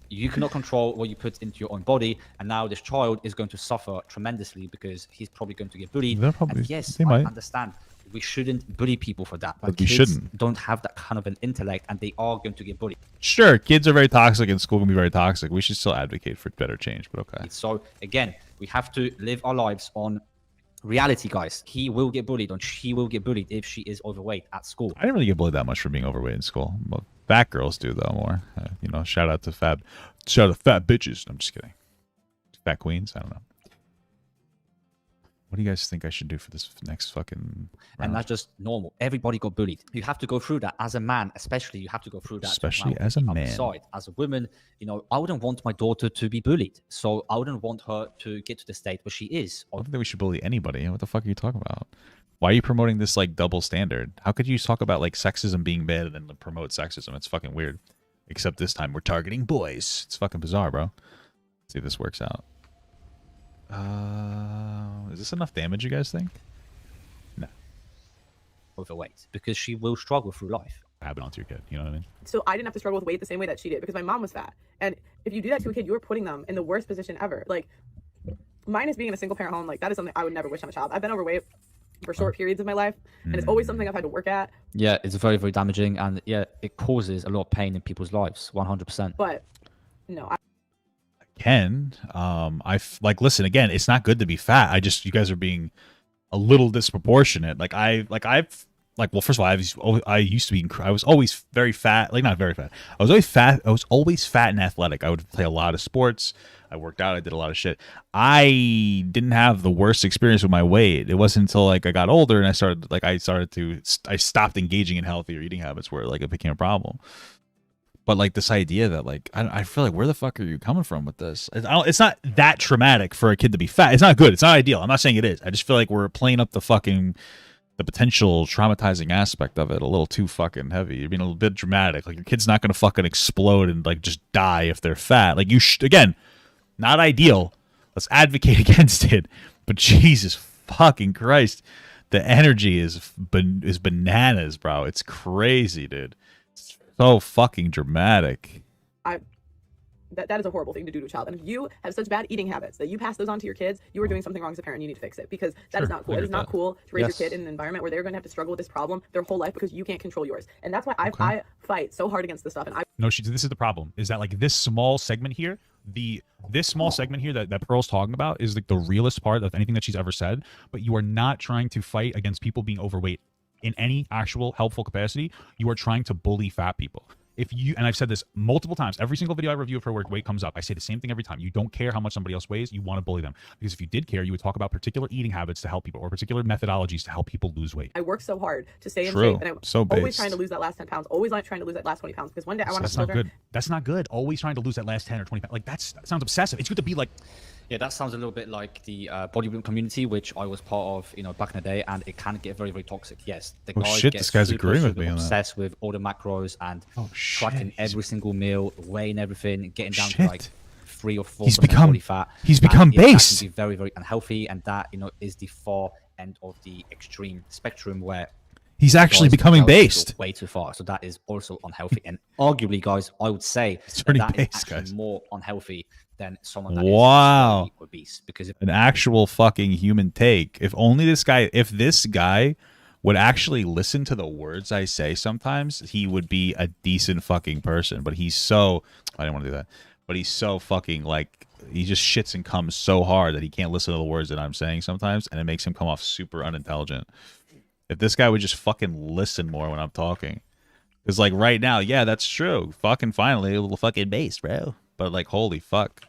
You cannot control what you put into your own body, and now this child is going to suffer tremendously because he's probably going to get bullied. And yes, I understand. We shouldn't bully people for that. But kids don't have that kind of an intellect, and they are going to get bullied. Sure, kids are very toxic, and school can be very toxic. We should still advocate for better change, but okay. So again, we have to live our lives on reality, guys. He will get bullied, or she will get bullied if she is overweight at school. I didn't really get bullied that much for being overweight in school. Well, fat girls do though more. Shout out to fat bitches. I'm just kidding. Fat queens. I don't know. What do you guys think I should do for this next fucking round? And that's just normal. Everybody got bullied. You have to go through that as a man, especially. You have to go through that. Especially as a man. As a woman, I wouldn't want my daughter to be bullied. So I wouldn't want her to get to the state where she is. I don't think we should bully anybody. What the fuck are you talking about? Why are you promoting this like double standard? How could you talk about like sexism being bad and then promote sexism? It's fucking weird. Except this time we're targeting boys. It's fucking bizarre, bro. Let's see if this works out. Is this enough damage, you guys think? No. Overweight, because she will struggle through life. Happen onto your kid, you know what I mean? So I didn't have to struggle with weight the same way that she did because my mom was fat. And if you do that to a kid, you're putting them in the worst position ever. Like, mine is being in a single parent home. Like, that is something I would never wish on a child. I've been overweight for short periods of my life, and it's always something I've had to work at. Yeah, it's very, very damaging, and yeah, it causes a lot of pain in people's lives, 100%. But no, listen, again, it's not good to be fat. You guys are being a little disproportionate. Well, first of all, I used to be, I was always very fat, like not very fat. I was always fat and athletic. I would play a lot of sports. I worked out. I did a lot of shit. I didn't have the worst experience with my weight. It wasn't until like I got older and I stopped engaging in healthier eating habits where like it became a problem. But like this idea that like I feel like where the fuck are you coming from with this? It's not that traumatic for a kid to be fat. It's not good. It's not ideal. I'm not saying it is. I just feel like we're playing up the the potential traumatizing aspect of it a little too fucking heavy. You're being a little bit dramatic. Like, your kid's not gonna fucking explode and like just die if they're fat. Like, again, not ideal. Let's advocate against it. But Jesus fucking Christ, the energy is bananas, bro. It's crazy, dude. It's so fucking dramatic. That is a horrible thing to do to a child. And if you have such bad eating habits that you pass those on to your kids, you are doing something wrong as a parent. You need to fix it, because that is not cool. It is not cool to raise your kid in an environment where they're going to have to struggle with this problem their whole life because you can't control yours. And that's why I fight so hard against this stuff. And this is the problem, is that like this small segment here, that Pearl's talking about is like the realest part of anything that she's ever said. But you are not trying to fight against people being overweight in any actual helpful capacity. You are trying to bully fat people. And I've said this multiple times, every single video I review of her work, weight comes up. I say the same thing every time. You don't care how much somebody else weighs. You want to bully them. Because if you did care, you would talk about particular eating habits to help people, or particular methodologies to help people lose weight. I work so hard to stay in shape, and I'm always trying to lose that last 10 pounds, always trying to lose that last 20 pounds, because one day I want to have children. That's not good. Always trying to lose that last 10 or 20 pounds. Like, that sounds obsessive. It's good to be like... Yeah, that sounds a little bit like the bodybuilding community, which I was part of, back in the day, and it can get very, very toxic. Yes, the this guy's agreeing with me on that. Obsessed with all the macros and tracking every single meal, weighing everything, getting down to like 3 or 4% body fat. He's become based. That can be very, very unhealthy, and that is the far end of the extreme spectrum where he's actually becoming based way too far. So that is also unhealthy, and arguably, guys, I would say that is actually more unhealthy than someone that is obese, because an actual fucking human take. If this guy would actually listen to the words I say sometimes, he would be a decent fucking person. But he's so, I didn't want to do that, but he's so fucking like, he just shits and comes so hard that he can't listen to the words that I'm saying sometimes, and it makes him come off super unintelligent. If this guy would just fucking listen more when I'm talking. Because like right now, yeah, that's true. Fucking finally, a little fucking bass, bro. But like, holy fuck.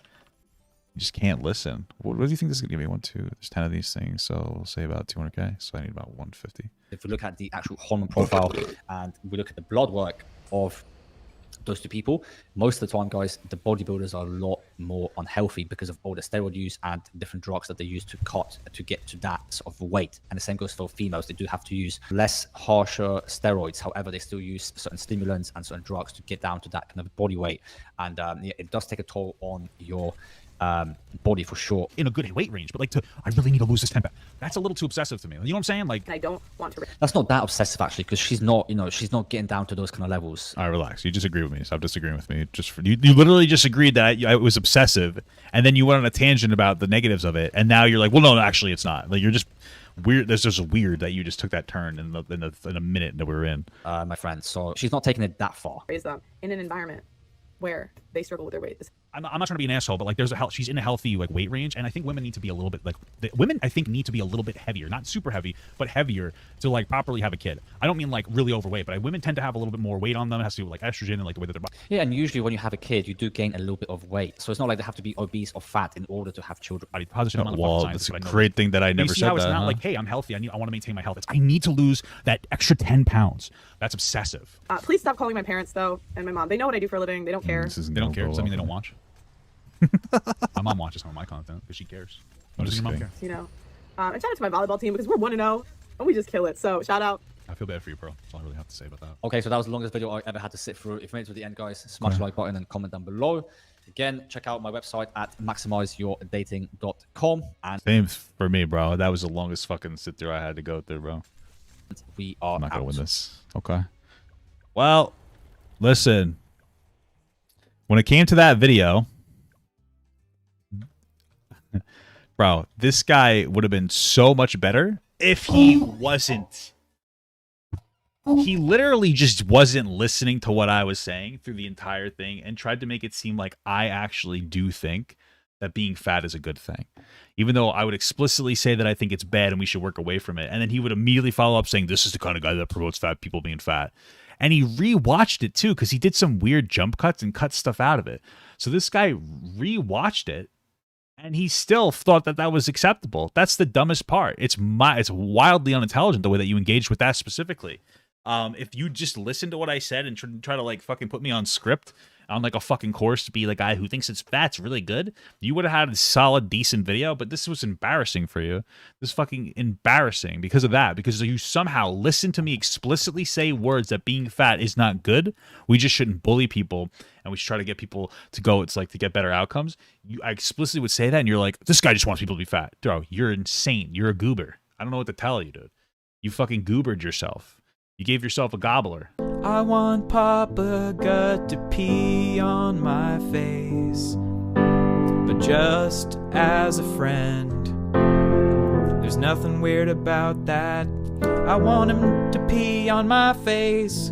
You just can't listen. What do you think this is going to give me? 1, 2, there's 10 of these things, so we'll say about 200k. So I need about 150. If we look at the actual hormone profile and we look at the blood work of those two people, most of the time, guys, the bodybuilders are a lot more unhealthy because of all the steroid use and different drugs that they use to cut to get to that sort of weight. And the same goes for females. They do have to use less harsher steroids. However, they still use certain stimulants and certain drugs to get down to that kind of body weight. And it does take a toll on your body for sure, in a good weight range. But like, I really need to lose this 10 pounds. That's a little too obsessive to me. You know what I'm saying? Like, I don't want to. That's not that obsessive actually, because she's not, she's not getting down to those kind of levels. All right, relax. You disagree with me. Stop disagreeing with me. You literally just agreed that it was obsessive, and then you went on a tangent about the negatives of it, and now you're like, well, no, actually, it's not. Like, you're just weird. There's just weird that you just took that turn in a minute that we were in. My friend. So she's not taking it that far. Raise them in an environment where they struggle with their weight. I'm not trying to be an asshole, but like, she's in a healthy like weight range, and I think women need to be a little bit like women. I think need to be a little bit heavier, not super heavy, but heavier to like properly have a kid. I don't mean like really overweight, but women tend to have a little bit more weight on them. It has to do with like estrogen and like the way that they're. Yeah, and usually when you have a kid, you do gain a little bit of weight, so it's not like they have to be obese or fat in order to have children. Well, that's a great thing that I never said that. It's not like, hey, I'm healthy. I want to maintain my health. I need to lose that extra 10 pounds. That's obsessive. Please stop calling my parents though, and my mom. They know what I do for a living. They don't care. They don't care. Does that mean they don't watch? My mom watches some of my content because she cares. What does your mom care? And shout out to my volleyball team, because we're 1-0 and we just kill it. So shout out. I feel bad for you, bro. That's all I really have to say about that. Okay, so that was the longest video I ever had to sit through. If you made it to the end, guys, smash the like button and comment down below. Again, check out my website at maximizeyourdating.com. And same for me, bro. That was the longest fucking sit through I had to go through, bro. We are I'm not gonna win this. Okay. Well, listen. When it came to that video, bro, this guy would have been so much better if he wasn't. He literally just wasn't listening to what I was saying through the entire thing and tried to make it seem like I actually do think that being fat is a good thing. Even though I would explicitly say that I think it's bad and we should work away from it. And then he would immediately follow up saying, this is the kind of guy that promotes fat people being fat. And he rewatched it too, because he did some weird jump cuts and cut stuff out of it. So this guy rewatched it, and he still thought that that was acceptable. That's the dumbest part. It's wildly unintelligent the way that you engaged with that specifically. If you just listen to what I said and try to like fucking put me on script on like a fucking course to be the guy who thinks fat's really good, you would have had a solid, decent video. But this was embarrassing for you. This is fucking embarrassing because of that. Because you somehow listen to me explicitly say words that being fat is not good. We just shouldn't bully people, and we should try to get people to go. It's like to get better outcomes. I explicitly would say that, and you're like, this guy just wants people to be fat. Bro, you're insane. You're a goober. I don't know what to tell you, dude. You fucking goobered yourself. You gave yourself a gobbler. I want Papa Gut to pee on my face, but just as a friend. There's nothing weird about that. I want him to pee on my face.